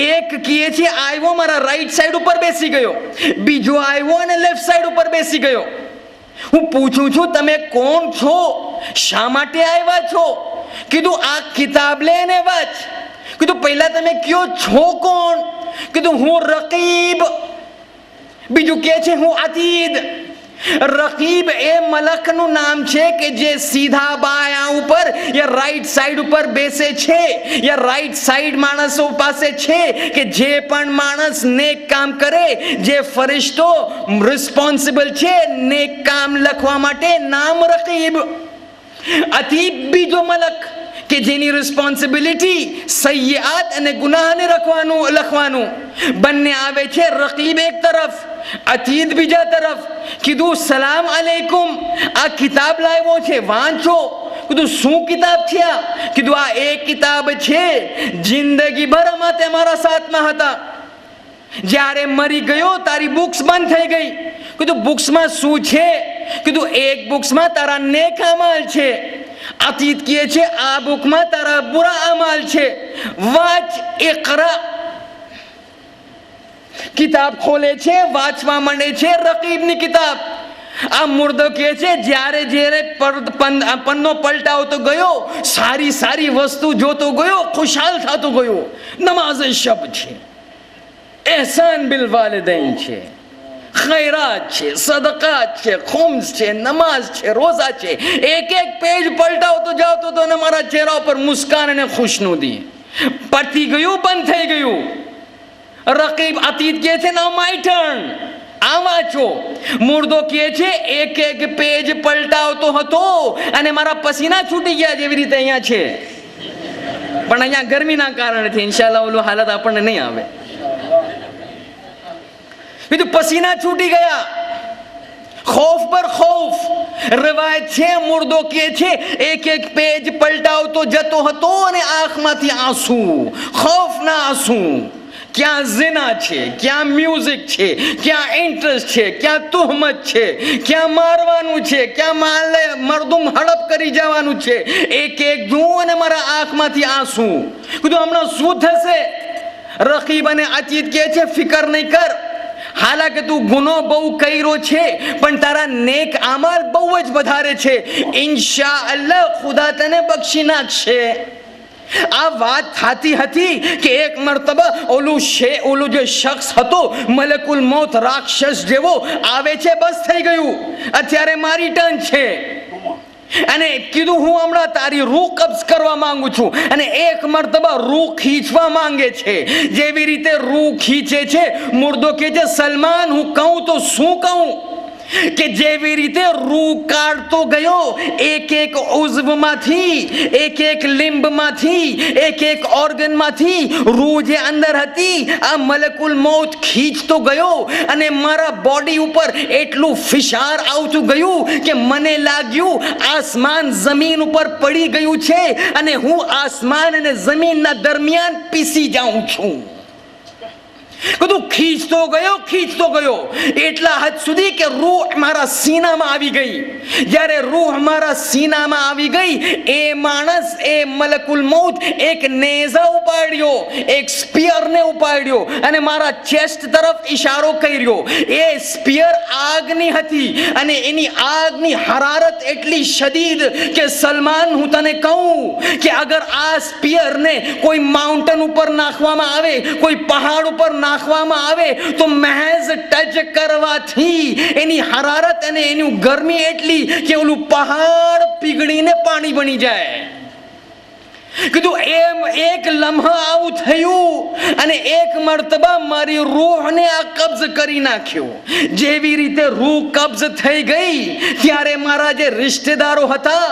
એક કહે છે આવ્યો મારા રાઈટ સાઈડ ઉપર બેસી ગયો, બીજો આવ્યો અને લેફ્ટ સાઈડ ઉપર બેસી ગયો. હું પૂછું છું, તમે કોણ છો? શા માટે આવ્યા છો? કીધું, આ કિતાબ લઈને વાંચ. કીધું, પહેલા તમે કયો છો કોણ? કીધું, હું રકીબ. બીજું કે છે હું અતીદ. રકીબ એ મલકનું નામ છે કે જે સીધા બાયા ઉપર યા રાઈટ સાઈડ ઉપર બેસે છે, યા રાઈટ સાઈડ માણસો પાસે છે કે જે પણ માણસ નેક કામ કરે, જે ફરિશ્તો રિસ્પોન્સિબલ છે નેક કામ લખવા માટે, નામ રકીબ. અતીબ બીજો મલક કે જેની રિસ્પોન્સિબિલિટી સૈયાત અને ગુનાહને લખવાનું. બંને આવે છે. રકીબ એક તરફ, અતીદ બીજા તરફ. કીધું, સલામ અલૈકુમ, આ કિતાબ લાવ્યો છે, વાંચો. કીધું, શું કિતાબ છે આ? કીધું, આ એક કિતાબ છે, જિંદગી ભર અમે તમારા સાથમાં હતા, જ્યારે મરી ગયો તારી બુક્સ બંધ થઈ ગઈ. કીધું, બુક્સમાં શું છે? કીધું, એક બુક્સમાં તારા નેક અમાલ છે. અતીત કહે છે આ બુકમાં તારા બુરા અમાલ છે, વાંચ. ઇકરા. કિતાબ ખોલે છે, વાંચવા માંડે છે રકીબની કિતાબ. આ મુર્દો કહે છે જ્યારે જ્યારે પન્નો પલટાવતો ગયો, સારી સારી વસ્તુ જોતો ગયો, ખુશાલ થતો ગયો. નમાઝ શબ છે, એહસાન બિલ વાલિदैन છે, ખૈરાત છે, સદકાત છે, ખુમ્સ છે, નમાઝ છે, રોઝા છે. એક એક પેજ પલટાવતો જાવતો તો ને મારા ચહેરા ઉપર મુસ્કાન અને ખુશનુદી. પતી ગયું, બંધ થઈ ગયું. રકીબ અતીત કહે છે, નાઉ માય ટર્ન, આ વાંચો. મુર્દો કહે છે એક એક પેજ પલટાવતો હતો અને મારા પસીના છૂટી ગયા, જેવી રીતે અહીંયા છે. પણ અહીંયા ગરમીના કારણથી ઇન્શાલ્લાહ ઓલું હાલત આપણને નહીં આવે. બીજું પસીના છૂટી ગયા, ખૌફ પર ખૌફ. riwayat છે, મુર્દો કહે છે એક એક પેજ પલટાવતો જતો હતો અને આંખમાંથી આંસુ, ખૌફના આંસુ. ક્યાં ઝિના છે, ક્યાં મ્યુઝિક છે, ક્યાં ઇન્ટરેસ્ટ છે, ક્યાં તુહમત છે, ક્યાં મારવાનું છે, ક્યાં માલને મરદુમ હડપ કરી જવાનું છે. એક એક જોઉં અને મારા આંખમાંથી આંસુ. કીધું, હમણાં શું થશે? રકીબ અને અતીત કહે છે, ફિકર નહીં કર. હાલાકે તું ગુનો બહુ કર્યો છે, પણ તારા નેક અમાલ બહુ જ વધારે છે. ઇન્શાઅલ્લાહ ખુદા તને બક્ષી નાખશે. આ વાત થતી હતી કે એક મરતબા ઓલું જે શખ્સ હતો મલકુલ મૌત રાક્ષસ જેવો આવે છે, બસ થઈ ગયું, અત્યારે મારી ટર્ન છે. અને કીધું, હું હમણાં તારી રૂહ કબ્જ કરવા માંગુ છું. અને એક મરતબા રૂહ ખીંચવા માંગે છે, જેવી રીતે રૂહ ખીંચે છે. મુર્દો કહે છે, સલમાન હું કહું તો શું કહું કે જેવી રીતે રૂહ કાઢતો ગયો, એક એક ઉઝવમાંથી, એક એક લિંબ લિંબમાંથી એક ઓર્ગનમાંથી રૂહ જે અંદર હતી આ મલકુલ મૌત ખીચતો ગયો અને મારા બોડી ઉપર એટલું ફિશાર આવતું ગયું કે મને લાગ્યું આસમાન જમીન ઉપર પડી ગયું છે અને હું આસમાન અને જમીનના દરમિયાન પીસી જાઉં છું. બધું ખીચતો ગયો એટલા હદ સુધી કે રૂહ મારા સીનામાં આવી ગઈ. જ્યારે રૂહ મારા સીનામાં આવી ગઈ એ માણસ એ મલકુલ મૌત એક નેઝા ઉપાડ્યો, એક સ્પિયરને ઉપાડ્યો અને મારા ચેસ્ટ તરફ ઇશારો કર્યો. એ સ્પિયર આગની હતી અને એની આગની હરારત એટલી શદીદ કે સલમાન હું તને કહું કે અગર આ સ્પિયરને કોઈ માઉન્ટેન ઉપર નાખવામાં આવે, કોઈ પહાડ ઉપર નાખવામાં આવે તો મહેજ ટચ કરવાથી એની હરારત અને એની ગરમી એટલી કે ઓલું પહાડ પીગળીને પાણી બની જાય. કીધું એમ એક લમ્હા આવું થયું અને એક મર્તબા મારી રૂહને આ કબ્જ કરી નાખ્યો. જેવી રીતે રૂહ કબ્જ થઈ ગઈ ત્યારે મારા જે રિશ્તેદારો હતા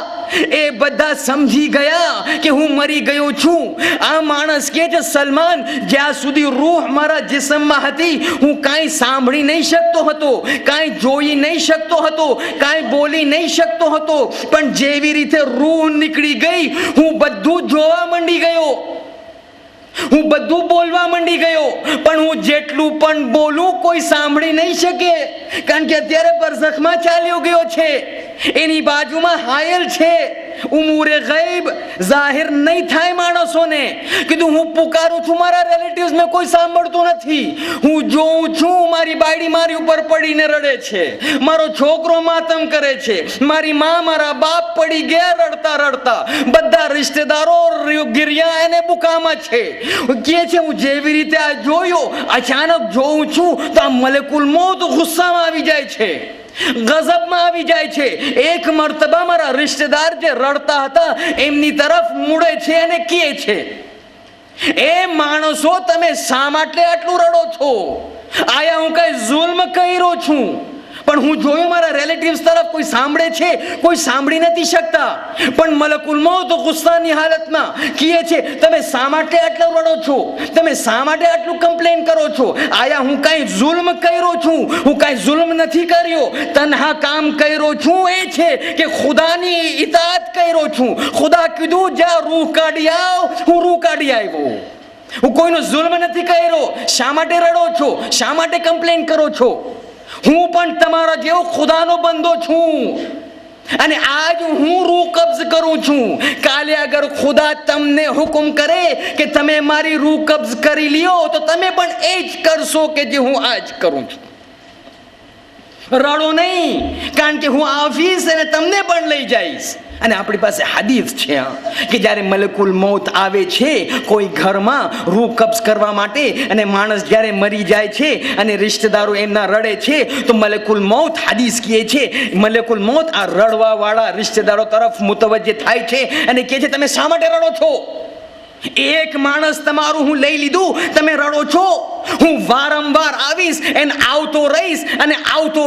એ બધા સમજી ગયા કે હું મરી ગયો છું. આ માણસ કે છે સલમાન જ્યાં સુધી રૂહ મારા જિસ્મમાં હતી હું કાંઈ સાંભળી નહીં શકતો હતો, કાંઈ જોઈ નહીં શકતો હતો, કાંઈ બોલી નહીં શકતો હતો, પણ જેવી રીતે રૂહ નીકળી ગઈ હું બધું જોવા માંડી ગયો, હું બધું બોલવા માંડી ગયો, પણ હું જેટલું પણ બોલું કોઈ સાંભળી નહીં શકે કારણ કે અત્યારે બરઝખમાં ચાલ્યો ગયો છે, એની બાજુમાં હાયલ છે. ઉમૂરે ગૈબ જાહેર નહીં થાય માણસોને. કીધું હું પુકારું છું મારા રિલેટિવ્સ ને કોઈ સાંભળતું નથી. હું જોઉં છું મારી બાયડી મારી ઉપર પડીને રડે છે, મારો છોકરો માતમ કરે છે, મારી માં મારા બાપ પડી ગયા રડતા રડતા, બધા રિશ્તેદારો ગિરિયા અને બુકામાં છે. કે છે હું જેવી રીતે આ જોયો અચાનક જોઉં છું તો આ મલકુલ મૌત ગુસ્સામાં આવી જાય છે, ગઝબમાં આવી જાય છે. એક મર્તબા મારા રિશ્તેદાર જે રડતા હતા એમની તરફ મુડે છે અને કહે છે એ માણસો તમે શા માટે આટલું રડો છો? આયા હું કઈ જુલ્મ કર્યો છું? પણ હું જોયું મારા રિલેટિવ્સ તરફ કોઈ સાંભળે છે, કોઈ સાંભળી નથી શકતા, પણ મલકુલ મૌત ગુસ્સાની હાલતમાં કહે છે તમે શા માટે આટલું રડો છો, તમે શા માટે આટલું કમ્પ્લેન કરો છો? આયા હું કાંઈ જુલ્મ કર્યો છું? હું કાંઈ જુલ્મ નથી કર્યો, તન્હા કામ કર્યો છું એ છે કે ખુદાની ઇતાત કર્યો છું. ખુદા કીધું જા રૂહ કાઢી આવ, હું રૂહ કાઢી આવ્યો. હું કોઈનો જુલ્મ નથી કર્યો. શા માટે રડો છો? શા માટે કમ્પ્લેન કરો છો? હું પણ તમારા જેવો ખુદાનો બંદો છું અને આજ હું રૂહ કબ્જ કરું છું. કાલે અગર ખુદા તમને હુકમ કરે કે તમે મારી રૂહ કબ્જ કરી લ્યો તો તમે પણ એ જ કરશો કે જે હું આજ કરું છું. રડો નહીં કારણ કે હું આવીશ અને તમને પણ લઈ જઈશ. અને આપણી પાસે હદીસ છે કે જ્યારે મલકુલ મૌત આવે છે કોઈ ઘરમાં રૂહ કબ્જ કરવા માટે અને માણસ જ્યારે મરી જાય છે અને રિશ્તેદારો એમના રડે છે તો મલકુલ મૌત હદીસ કહે છે મલકુલ મૌત આ રડવા વાળા રિશ્તેદારો તરફ મુતવજ્જહ થાય છે અને કહે છે તમે શા માટે રડો છો? એક માણસ તમારું હું લઈ લીધું, તમે રડો છો. હું વારંવાર આવીશ અને આવતો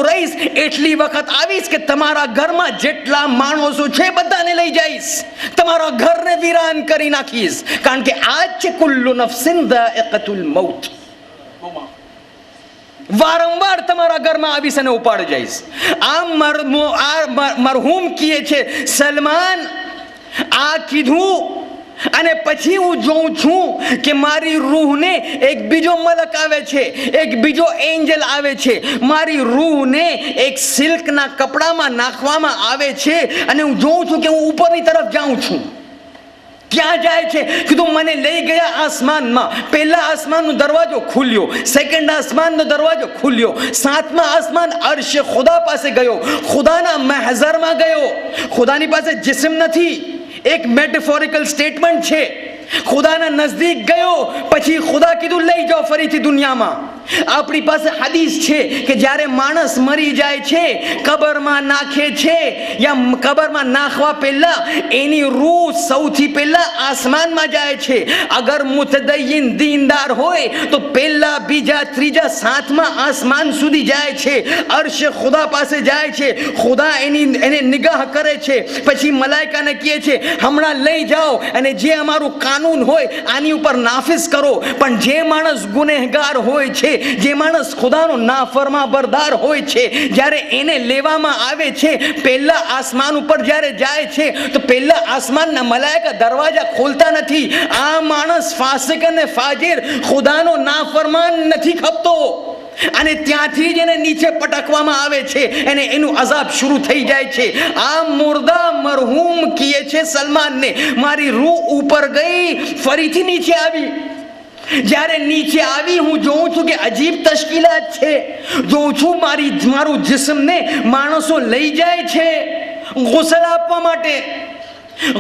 રહીશ એટલી વખત આવીશ કે તમારા ઘરમાં જેટલા માણસો છે બધાને લઈ જઈશ, તમારા ઘરને વિરાન કરી નાખીશ. કારણ કે આજ છે કુલ્લુ નફસિન ધાઇકાતુલ મૌત. વારંવાર તમારા ઘરમાં આવીશ અને ઉપાડી જઈશ. આ મરહૂમ કહે છે સલમાન આ કીધું અને પછી હું જોઉં છું કે મારી રૂહને એક બીજો મલક આવે છે, એક બીજો એન્જલ આવે છે, મારી રૂહને એક સિલ્કના કપડામાં નાખવામાં આવે છે અને હું જોઉં છું કે હું ઉપરની તરફ જાઉં છું. ક્યાં જાય છે? કીધું મને લઈ ગયા આસમાનમાં. પહેલા આસમાનનો દરવાજો ખુલ્યો, સેકન્ડ આસમાનનો દરવાજો ખુલ્યો, સાતમા આસમાન અર્શ ખુદા પાસે ગયો, ખુદાના મહઝરમાં ગયો. ખુદાની પાસે જિસ્મ નથી, એક મેટાફોરિકલ સ્ટેટમેન્ટ છે. ખુદાના નજદીક ગયો, પછી ખુદા કીધું લઈ જાઓ ફરીથી દુનિયામાં. આપણી પાસે હદીસ છે કે જ્યારે માણસ મરી જાય છે, કબરમાં નાખે છે, યા કબરમાં નાખવા પહેલા એની રૂહ સૌથી પહેલા આસમાનમાં જાય છે. અગર મુતદય્યિન દીનદાર હોય તો પહેલા, બીજા, ત્રીજા, સાતમા આસમાન સુધી જાય છે. અર્શ ખુદા પાસે જાય છે. ખુદા એને નિગાહ કરે છે. પછી મલાઈકાને કહે છે હમણાં લઈ જાઓ અને જે અમારું કાનૂન હોય આની ઉપર નાફિઝ કરો. પણ જે માણસ ગુનેહગાર હોય છે, જે માણસ ખુદાનો નાફરમા બરદાર હોય છે, જ્યારે એને લેવામાં આવે છે, પહેલા આસમાન ઉપર જ્યારે જાય છે તો પહેલા આસમાનના મલાઈકા દરવાજા ખોલતા નથી. આ માણસ ફાસિક અને ફાજિર, ખુદાનો નાફરમાન નથી ખપતો, અને ત્યાંથી જ એને નીચે પટકવામાં આવે છે અને એનું અઝાબ શરૂ થઈ જાય છે. આ મુર્દા મરહૂમ કહે છે સલમાનને, મારી રૂહ ઉપર ગઈ, ફરીથી નીચે આવી. જ્યારે નીચે આવી હું જોઉં છું કે અજીબ તશ્કીલાત છે. જોઉં છું મારું જિસ્મને માણસો લઈ જાય છે ગુસલ આપવા માટે.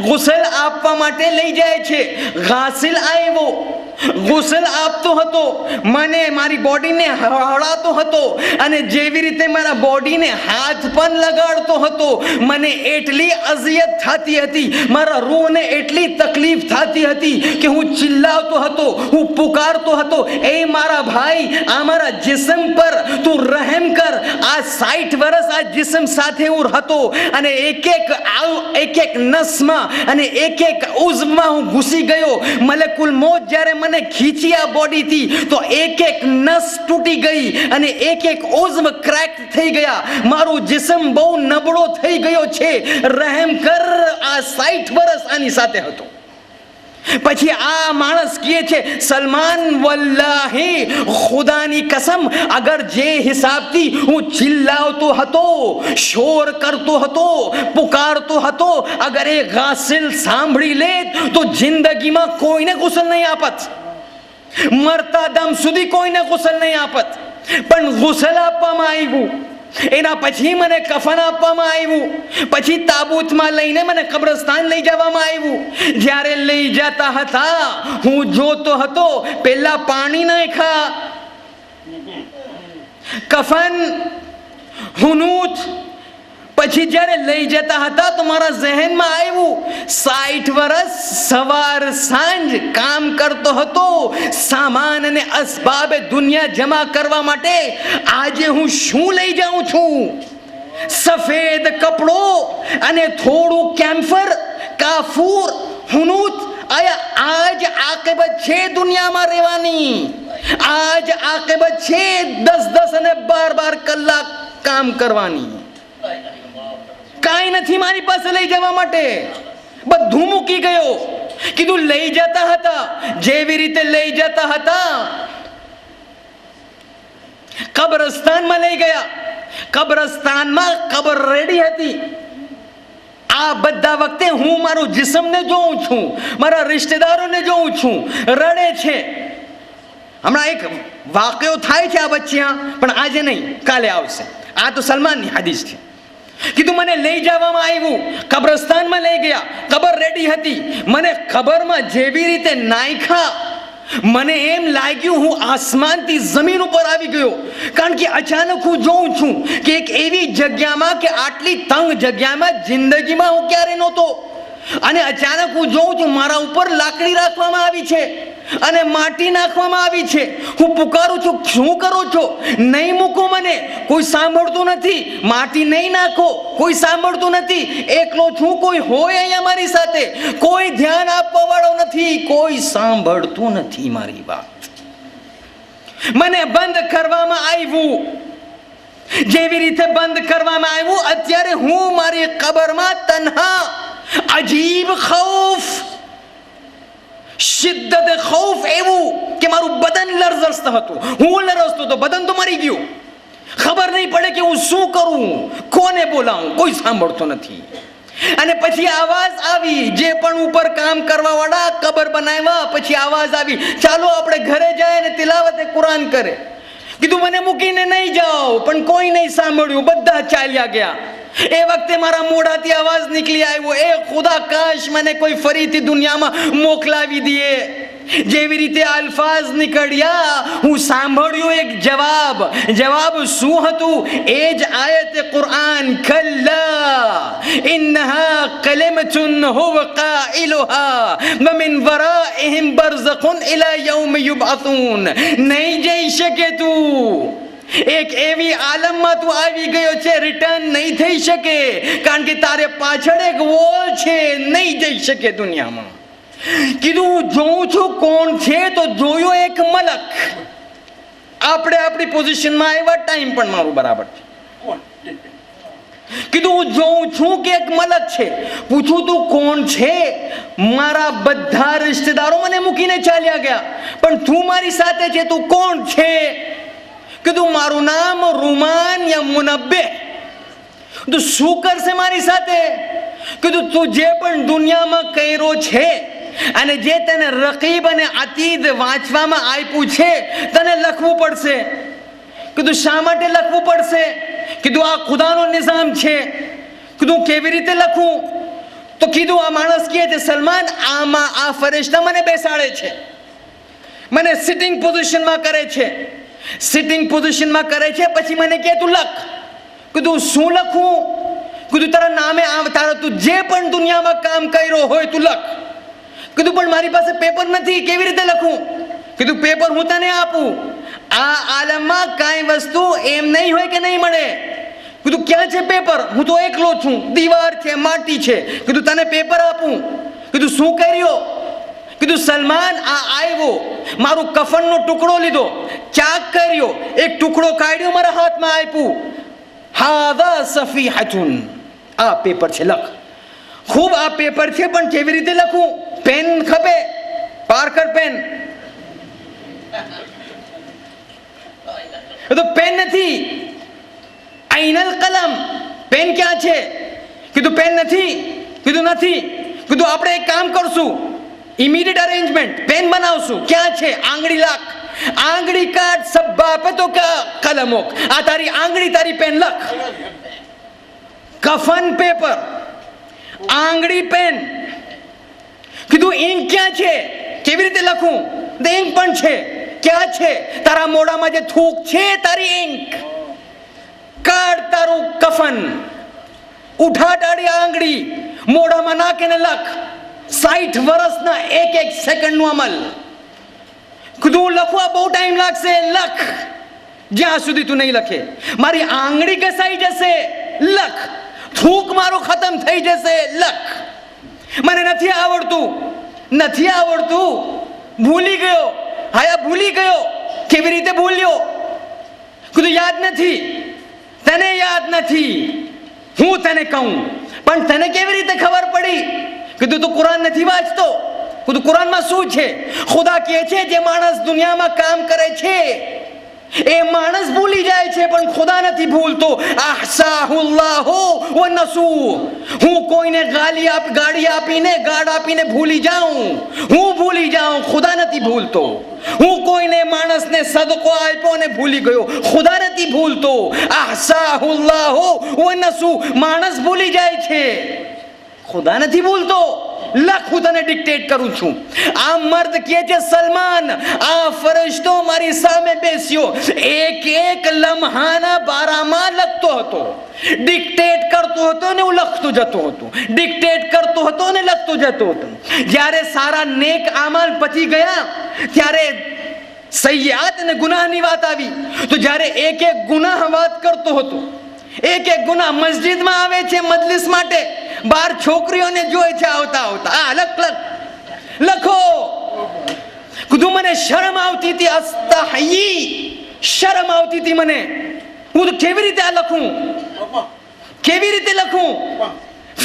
ગુસલ આપવા માટે લઈ જાય છે. ગાસિલ આવ્યો, ગુસલ આપતો હતો, મને મારી બોડીને હળાતો હતો, અને જેવી રીતે મારા બોડીને હાથ પણ લગાડતો હતો, મને એટલી અઝિયત થતી હતી, મારા રૂહને એટલી તકલીફ થતી હતી કે હું ચિલ્લાવતો હતો, હું પુકારતો હતો, એ મારા ભાઈ, આ મારા જિસ્મ પર તું રહેમ કર. આ 60 વર્ષ આ જિસ્મ સાથે હું હતો, અને એક એક નસમાં અને એક એક ઉઝમાં હું ઘૂસી ગયો. મલકુલ મોત જ્યારે મને ખીચી આ બોડીથી તો એક એક નસ તૂટી ગઈ અને એક એક ઉઝમ ક્રેક થઈ ગયા. મારું જિસ્મ બહુ નબળો થઈ ગયો છે, રહેમ કર. આ 60 વર્ષ આની સાથે હતો. પછી આ માણસ કહે છે સલમાન, વલ્લાહી ખુદાની કસમ, અગર જે હિસાબથી હું ચિલ્લાવતો હતો, શોર કરતો હતો, પુકારતો હતો, અગર એ ગાસિલ સાંભળી લે તો જિંદગીમાં કોઈને ગુસલ નહીં આપત, મરતા દમ સુધી કોઈને ગુસલ નહીં આપત. પણ ગુસલ આપવામાં આવ્યું. એના પછી મને કફન આપવામાં આવ્યું. પછી તાબૂતમાં લઈને મને કબ્રસ્તાન લઈ જવામાં આવ્યું. જ્યારે લઈ જતા હતા હું જોતો હતો, પહેલા પાણી નાખ્યા, કફન, હુનૂત. પછી જ્યારે લઈ જતા હતા તો મારા ઝહેનમાં આવ્યું, 60 વર્ષ સવાર સાંજ કામ કરતો હતો સામાન અને અસબાબ દુનિયા જમા કરવા માટે. આજે હું શું લઈ જાઉં છું? સફેદ કપડો અને થોડું કેમ્ફર, કાફૂર, હુનૂત. આજ આકિબત છે દુનિયામાં રહેવાની. આજ આકિબત છે 10 અને 12 કલાક કામ કરવાની. કાંઈ નથી મારી પાસે લઈ જવા માટે, બધું મૂકી ગયો. કીધું લઈ જતા હતા, જેવી રીતે લઈ જતા હતા કબ્રસ્તાનમાં લઈ ગયા. કબ્રસ્તાનમાં કબર રેડી હતી. આ બધા વખતે હું મારું જિસ્મને જોઉં છું, મારા રિશ્તેદારોને જોઉં છું, રડે છે. હમણાં એક વાક્યો થાય છે આ બચ્ચિયા, પણ આજે નહીં, કાલે આવશે. આ તો સલમાનની હદીસ છે. કીધું મને લઈ જવામાં આવ્યું, કબ્રસ્તાનમાં લઈ ગયા, કબર રેડી હતી. મને કબરમાં જેવી રીતે નાખ્યા, મને એમ લાગ્યું હું આસમાનથી જમીન ઉપર આવી ગયો. કારણ કે અચાનક હું જોઉં છું કે એક એવી જગ્યામાં, કે આટલી તંગ જગ્યામાં જિંદગીમાં હું ક્યારે નહોતો, અને અચાનક હું જોઉં છું મારા ઉપર લાકડી રાખવામાં આવી છે અને માટી નાખવામાં આવી છે. હું પુકારું છું, શું કરો છો? નહીં મૂકો મને, કોઈ સાંભળતું નથી. માટી નહીં નાખો, કોઈ સાંભળતું નથી. એકલો છું, કોઈ હોય અહીંયા મારી સાથે, કોઈ ધ્યાન આપવા વાળો નથી, કોઈ સાંભળતું નથી મારી વાત. મને બંધ કરવામાં આવ્યું. જેવી રીતે બંધ કરવામાં આવ્યું, અત્યારે હું મારી કબરમાં તન્હા. અજીબ ખૌફ, શિદ્દત ખૌફ એવું કે મારું બદન લરઝતો હતું. હું લરઝતો તો બદન તો મરી ગયું. ખબર નહીં પડે કે હું શું કરું, કોને બોલાવું, કોઈ સાંભળતો નથી. અને પછી આવાજ આવી, જે પણ ઉપર કામ કરવા વાળા કબર બનાવ્યા, પછી આવાજ આવી, ચાલો આપણે ઘરે જાય અને તિલાવતે કુરાન કરે. કીધું મને મૂકીને નહીં જાઓ, પણ કોઈ નહીં સાંભળ્યું, બધા ચાલ્યા ગયા. એ વખતે મારા મોઢાથી અવાજ નીકળી આવ્યો, એ ખુદા કાશ મને કોઈ ફરીથી દુનિયામાં મોકલાવી દે. જેવી રીતે અલ્ફાઝ નીકળ્યા, હું સાંભળ્યું એક જવાબ શું હતું? એ જ આયત કુરઆન, કલ્લા ઇન્નહા કલિમતુન હુવા કાઇલુહા વ મિન વરાઇહિમ બરઝખુન ઇલા યૌમ યુબઅથૂન. નહીં જઈ શકે તું, એક એવી આલમમાં તું આવી ગયો છે, રિટર્ન નહીં થઈ શકે, કારણ કે તારે પાછળ એક વોલ છે, નહીં જઈ શકે દુનિયામાં. કીધું હું જોઉં છું કોણ છે, તો જોયો એક મલક. આપણે આપણી પોઝિશનમાં આવ્યા, ટાઈમ પણ મારું બરાબર છે. કીધું હું જોઉં છું કે એક મલક છે. પૂછું તું કોણ છે? મારા બધા રિશ્તેદારો મને મૂકીને ચાલ્યા ગયા, પણ તું મારી સાથે છે, તું કોણ છે? કીધું મારું નામ રૂમાન યા મુનબ્બે. તું શું કરશે મારી સાથે? કીધું તું જે પણ દુનિયામાં કર્યો છે અને જે તને રકીબ અને અતીદ વાંચવામાં આપ્યું છે, તને લખવું પડશે. કીધું શા માટે લખવું પડશે? કીધું આ ખુદાનો નિઝામ છે. કીધું કેવી રીતે લખું? તો કીધું આ માણસ કહે છે, સલમાન આમાં આ ફરિશ્તા મને બેસાડે છે, મને સિટિંગ પોઝિશનમાં કરે છે, સિટિંગ પોઝિશનમાં કરે છે, પછી મને કહે તું લખ. કીધું શું લખું? કીધું તારા નામે તારા તું જે પણ દુનિયામાં કામ કર્યો હોય તું લખ. કીધું પણ મારી પાસે પેપર નથી, કેવી રીતે લખું? કીધું પેપર હું તને આપું. આ આલમમાં કાંઈ વસ્તુ એમ નહીં હોય કે નહીં મળે. કીધું ક્યાં છે પેપર? હું તો એકલો છું, દીવાર છે, માટી છે. કીધું તને પેપર આપું. કીધું શું કર્યો? કીધું સલમાન આ આવ્યો, મારું કફનનો ટુકડો લીધો, ચાક કર્યો, એક ટુકડો કાઢ્યો, મારા હાથમાં આપ્યું. હાદા સફીહતુન, આ પેપર છે, લખ. ખૂબ આ પેપર છે, પણ કેવી રીતે લખું? પેન ખપે, પાર્કર પેન. તો પેન નથી. આઈનલ કલમ, પેન ક્યાં છે? કીધું પેન નથી. કીધું નથી. કીધું આપણે એક કામ કરશું, ઇમિડિયેટ અરેન્જમેન્ટ, પેન બનાવશું. ક્યાં છે? આંગળી લાખ, આંગળી કાઢ, સબ્બા પે તો કલમો. આ તારી આંગળી, તારી પેન લખ. કફન પેપર, આંગળી પેન. કીધું ઇંક ક્યાં છે? કેવી રીતે લખું? ઇંક પણ છે. ક્યાં છે? તારા મોઢામાં જે થૂક છે, તારી ઇંક. કાઢ તારું કફન, ઉઠા તારી આંગળી, મોઢામાં નાખીને લખ. 60 વર્ષના એક સેકન્ડનું અમલ. કીધું લખવા બહુ ટાઈમ લાગશે, લખ. જ્યાં સુધી તું નહીં લખે મારી આંગળી ઘસાઈ જશે, લખ. થૂક મારું ખતમ થઈ જશે, લખ. મને નથી આવડતું, ભૂલી ગયો. હાયા ભૂલી ગયો. કેવી રીતે ભૂલ્યો? કીધું યાદ નથી. તને યાદ નથી, હું તને કહું, પણ તને કેવી રીતે ખબર પડી? કીધું તું કુરાન નથી વાંચતો. કીધું કુરાનમાં શું છે? ખુદા કહે છે જે માણસ દુનિયામાં કામ કરે છે એ માણસ ભૂલી જાય છે, પણ ખુદા નથી ભૂલતો. અહસાહુલ્લાહુ વ નસુ. હું કોઈને ગાડી આપીને ગાડ આપીને ભૂલી જાઉં, હું ભૂલી જાઉં, ખુદા નથી ભૂલતો. હું કોઈને માણસને સદકો આપ્યો ને ભૂલી ગયો, ખુદા નથી ભૂલતો. અહસાહુલ્લાહુ વ નસુ. માણસ ભૂલી જાય છે, ખુદા નથી ભૂલતો. લખ, હું તને ડિક્ટેટ કરું છું. આ મર્દ કહે છે, સલમાન આ ફરિશ્તો મારી સામે બેસ્યો, એક લમ્હાના બારામાં લખતો હતો, ડિક્ટેટ કરતો હતો ને હું લખતો જતો હતો, ડિક્ટેટ કરતો હતો ને લખતો જતો હતો. જ્યારે સારા નેક આમાલ પતી ગયા, ત્યારે સૈયાત અને ગુનાહની વાત આવી. તો જ્યારે એક ગુનાહ વાત કરતો હતો, એક ગુનાહ મસ્જિદમાં આવે છે મજલિસ માટે, બાર છોકરીઓને જોઈ છે આવતા આ લખો. કીધું મને શરમ આવતી હતી, અસ્તહયી, શરમ આવતી હતી મને. હું તો કેવી રીતે આ લખું?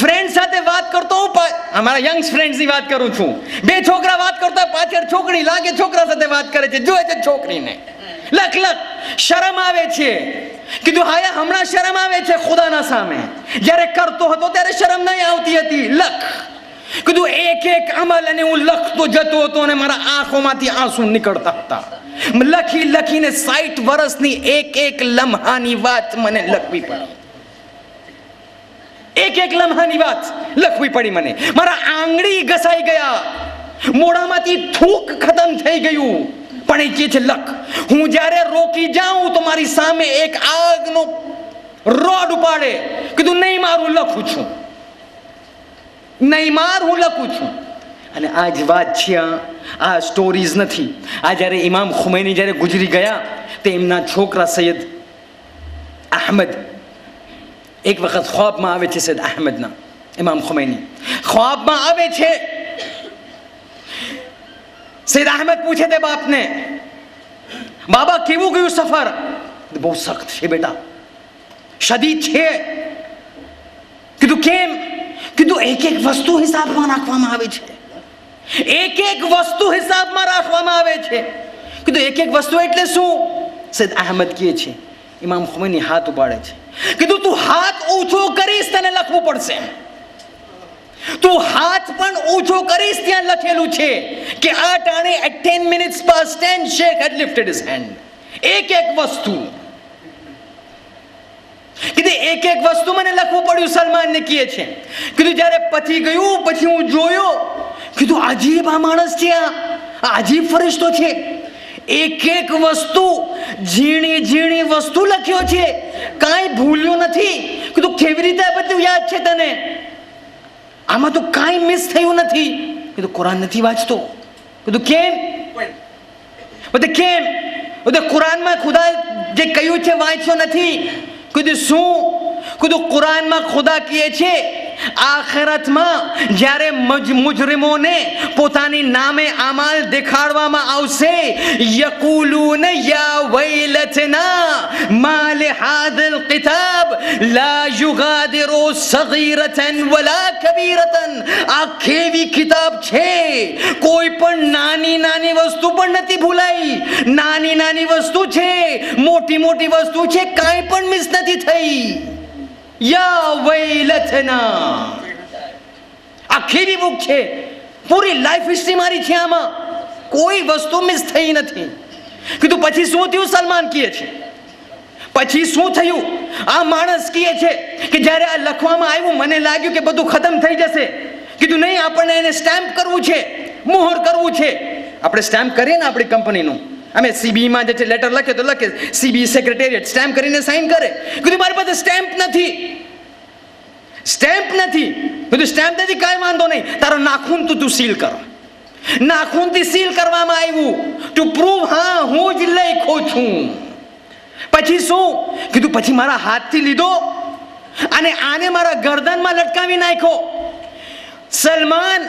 ફ્રેન્ડ સાથે વાત કરતો હું, અમારા યંગ ફ્રેન્ડ્સની વાત કરું છું. બે છોકરા વાત કરતા, પાછળ છોકરી લાગે છોકરા સાથે વાત કરે છે, જોઈ છે છોકરીને. લખ. શરમ આવે છે. કીધું હાયા હમણાં શરમ આવે છે ખુદાના સામે, જ્યારે કરતો હતો ત્યારે શરમ નહીં આવતી હતી, લખ. કીધું એક અમલ અને હું લખતો જતો હતો અને મારા આંખોમાંથી આંસુ નીકળતા હતા. લખીને 60 વર્ષની એક લમ્હાની વાત મને લખવી પડી. એક લમ્હાની વાત લખવી પડી મને. મારા આંગળી ઘસાઈ ગયા, મોઢામાંથી થૂક ખતમ થઈ ગયું, પણ એ કહે છે લખ, હું જ્યારે રોકી જાઉં તો મારી સામે એક આગનો રોડ ઉપાડે. કીધું નહીં માર, હું લખું છું, નહીં માર, હું લખું છું. અને આ જ વાત છે, આ સ્ટોરીઝ નથી. આ જ્યારે ઇમામ ખુમૈની જ્યારે ગુજરી ગયા, તે એમના છોકરા સૈયદ અહમદ એક વખત ખ્વાબમાં આવે છે. સૈયદ અહમદના ઇમામ ખુમૈની ખ્વાબમાં આવે છે. સૈયદ અહમદ પૂછે તે બાપને, બાબા કેવું ગયું સફર? બહુ સખ્ત છે બેટા, શદીદ છે. કીધું કેમ? કીધું એક એક વસ્તુ હિસાબમાં રાખવામાં આવે છે, એક એક વસ્તુ હિસાબમાં રાખવામાં આવે છે. કીધું એક એક વસ્તુ એટલે શું? સૈયદ અહમદ કહે છે, ઇમામ ખુમૈની હાથ ઉપાડે છે. કીધું તું હાથ ઊંચો કરીશ તને લખવું પડશે, તું હાથ પણ ઊંચો કરીશ ત્યાં લખેલું છે કે આ ટાણે at 10 minutes past 10 Shaikh had lifted his hand. એક એક વસ્તુ. કીધું એક એક વસ્તુ મને લખવું પડ્યું. સલમાનને કહે છે, કીધું જ્યારે પતી ગયું પછી હું જોયો, કીધું અજીબ આ માણસ છે, આ અજીબ ફરિશ્તો છે. એક એક વસ્તુ, ઝીણી ઝીણી વસ્તુ લખ્યો છે, કાંઈ ભૂલ્યું નથી. કીધું કેવી રીતે આ બધું યાદ છે તને? આમાં તો કાંઈ મિસ થયું નથી. કીધું કુરાન નથી વાંચતો. કીધું કેમ? બધે કેમ? બધે કુરાનમાં ખુદા જે કહ્યું છે વાંચ્યો નથી. કીધું શું? કીધું કુરાનમાં ખુદા કહે છે આખિરતમાં જ્યારે મુજરિમોને પોતાની નામે અમાલ દેખાડવામાં આવશે, યકુલૂન યા વૈલતના મા લિહાઝલ કિતાબ લા યુગાદિરુ સગીરતન વલા કબીરતન. આ કેવી કિતાબ છે, કોઈ પણ નાની નાની વસ્તુ પણ નથી ભૂલાઈ. નાની નાની વસ્તુ છે, મોટી મોટી વસ્તુ છે, કાંઈ પણ મિસ નથી થઈ. યા વૈલતના, આ કેવી બુક છે, પૂરી લાઈફ હિસ્ટ્રી મારી છે, આમાં કોઈ વસ્તુ મિસ થઈ નથી. કીધું પછી શું થયું? સલમાન કહે છે પછી શું થયું? આ માણસ કહે છે કે જ્યારે આ લખવામાં આવ્યું મને લાગ્યું કે બધું ખતમ થઈ જશે. કીધું નહીં, આપણને એને સ્ટેમ્પ કરવું છે, મોહર કરવું છે. આપણે સ્ટેમ્પ કરીએ ને આપણી કંપનીનું, અમે સીબી માં જે લેટર લખે તો લખે સીબી સેક્રેટેરિયેટ સ્ટેમ્પ કરીને સાઇન કરે. કીધું મારી પાસે સ્ટેમ્પ નથી, સ્ટેમ્પ નથી. કીધું સ્ટેમ્પ નથી, કાંઈ વાંધો નહીં, તારો નાખૂન તું સીલ કર. નાખૂનથી સીલ કરવામાં આવ્યું ટુ પ્રૂવ હા હું જ લખ્યો છું. પછી શું? કીધું પછી મારા હાથથી લીધો અને આને મારા ગરદનમાં લટકાવી નાખ્યો. સલમાન,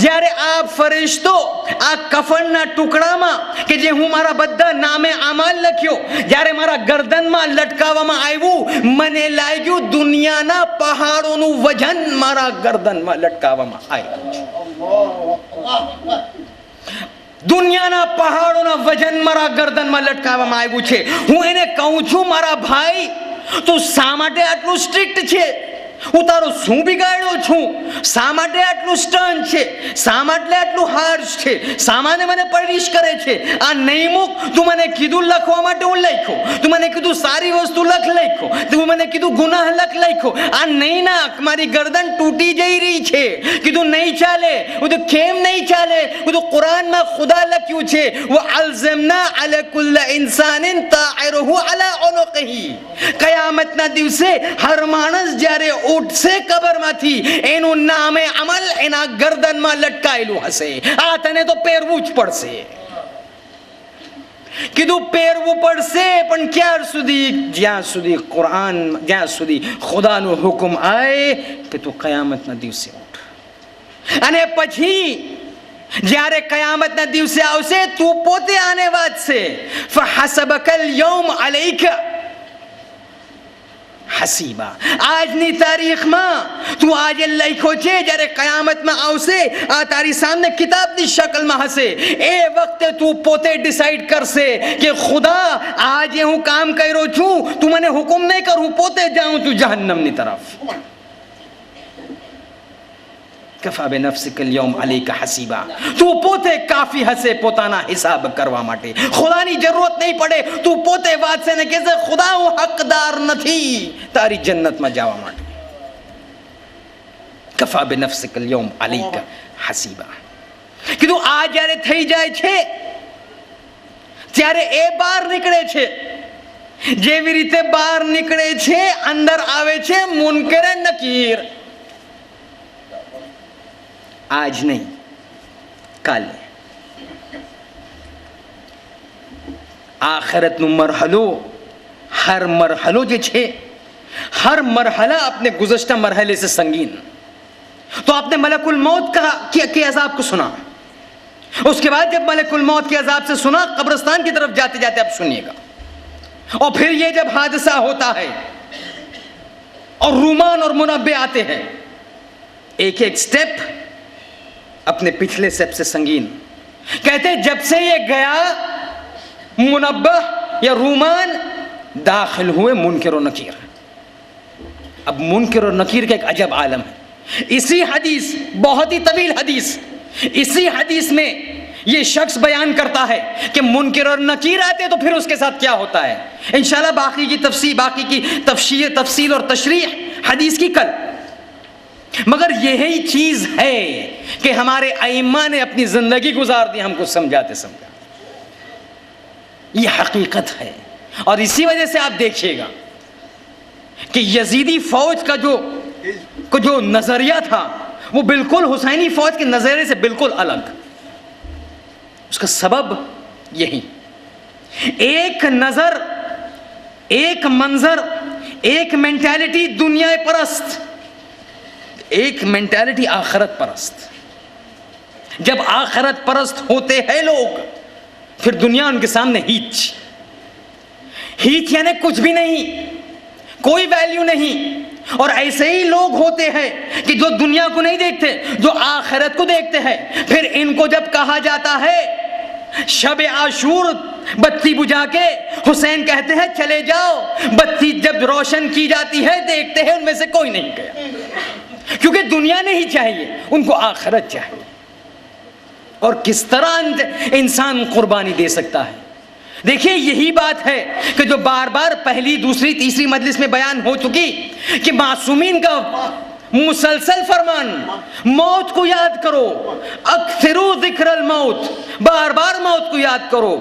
જ્યારે આ ફરિશ્તો આ કફનના ટુકડામાં કે જે હું મારા બધા નામે અમાલ લખ્યો, જ્યારે મારા ગરદનમાં લટકાવવામાં આવ્યું, મને લાગ્યું દુનિયાના પહાડોનું વજન મારા ગરદનમાં લટકાવવામાં આવ્યું. દુનિયાના પહાડોના વજન મારા ગરદનમાં લટકાવવામાં આવ્યું છે. હું એને કહું છું, મારા ભાઈ તું શા માટે આટલું સ્ટ્રિક્ટ છે? હું તારો શું બિગાડ્યો છું? શા માટે આટલું સ્ટર્ન છે? શા માટે આટલું હાર્શ છે? શા માટે મને પનિશ કરે છે? આ નહીં મૂક. તું મને કીધું લખવા માટે હું લખ્યો, તું મને કીધું સારી વસ્તુ લખ્યો, તું મને કીધું ગુનાહ લખ્યો. આ નહીં નાખ, મારી ગરદન તૂટી જઈ રહી છે. કીધું નહીં ચાલે. હું કેમ નહીં ચાલે? હું કુરાનમાં ખુદા લખ્યું છે વ અલ્ઝમના અલા કુલ્લ ઇન્સાનિન તાઇરુહુ અલા ઉનુqihi. કયામતના દિવસે હર માણસ જ્યારે ઉઠશે કબરમાંથી, એનું નામે અમલ એના ગરદનમાં લટકાયેલું હશે. આ તને તો પહેરવું જ પડશે. કીધું પહેરવું પડશે, પણ ક્યાર સુધી? જ્યાં સુધી કુરાન, જ્યાં સુધી ખુદાનો હુકમ આવે કે તું કયામતના દિવસે ઉઠ. અને પછી જ્યારે કયામતના દિવસે આવશે, તું પોતે આને વાંચશે, ફહસબકલ યૌમ અલૈકા હસીબા. આજની તારીખમાં તું આજે લખ્યો છે, જ્યારે કયામતમાં આવશે આ તારી સામે કિતાબની શકલમાં હશે. એ વખતે તું પોતે ડિસાઈડ કરશે કે ખુદા આજે હું કામ કર્યો છું, તું મને હુકમ નહીં કર, હું પોતે જાઉં છું જહન્નમની તરફ. કફા બિનફસિક અલ-યૌમ અલૈકા હસીબા. તું પોતે કાફી હશે પોતાના હિસાબ કરવા માટે. ખુદાની જરૂરત નહીં પડે. તું પોતે વાંચશે ને કહેશે ખુદા હું હકદાર નથી તારી જન્નતમાં જવા માટે. કફા બિનફસિક અલ-યૌમ અલૈકા હસીબા. કીધું આ જ્યારે થઈ જાય છે ત્યારે એ બહાર નીકળે છે, જેવી રીતે બહાર નીકળે છે અંદર આવે છે મુનકર નકીર. આજ નહીં, કાલે. આખિરતનો મરહલો, હર મરહલો જે છે, हर मरहला अपने गुज़श्ता मरहले से संगीन. तो आपने मलकुल मौत के अजाब को सुना, उसके बाद जब मलकुल मौत के अजाब से सुना, कब्रिस्तान की तरफ जाते जाते आप सुनिएगा. और फिर ये जब हादसा होता है और रूमान और मुनब्बे आते हैं, एक एक स्टेप अपने पिछले स्टेप से संगीन. कहते हैं जब से ये गया मुनब्बा या रूमान, दाखिल हुए मुनकर और नकीर. अब मुनकर और नकीर का एक अजब आलम है. इसी हदीस, बहुत ही तवील हदीस, इसी हदीस में ये शख्स बयान करता है कि मुनकर और नकीर आते तो फिर उसके साथ क्या होता है. इंशाल्लाह बाकी की तफसील और तशरीह हदीस की कल. मगर यही चीज है कि हमारे अइम्मा ने अपनी जिंदगी गुजार दी हमको समझाते समझाते. ये हकीकत है. और इसी वजह से आप देखिएगा कि यजीदी फौज का जो नजरिया था वो बिल्कुल हुसैनी फौज के नजरिए से बिल्कुल अलग. उसका सबब यही, एक नजर, एक मंजर, एक मेंटालिटी दुनिया परस्त, एक मेंटालिटी आखिरत परस्त. जब आखिरत परस्त होते हैं लोग, फिर दुनिया उनके सामने हीच यानी कुछ भी नहीं, कोई वैल्यू नहीं. और ऐसे ही लोग होते हैं कि जो दुनिया को नहीं देखते, जो आखिरत को देखते हैं. फिर इनको जब कहा जाता है शब आशूर बत्ती बुझा के हुसैन कहते हैं चले जाओ, बत्ती जब रोशन की जाती है देखते हैं उनमें से कोई नहीं गया, क्योंकि दुनिया नहीं चाहिए, उनको आखिरत चाहिए. और किस तरह इंसान कुर्बानी दे सकता है. देखिए यही बात है कि जो बार बार पहली, दूसरी, तीसरी मजलिस में बयान हो चुकी कि मासूमीन का मुसलसल फरमान, मौत को याद करो, अक्सरू जिक्र मौत, बार बार मौत को याद करो,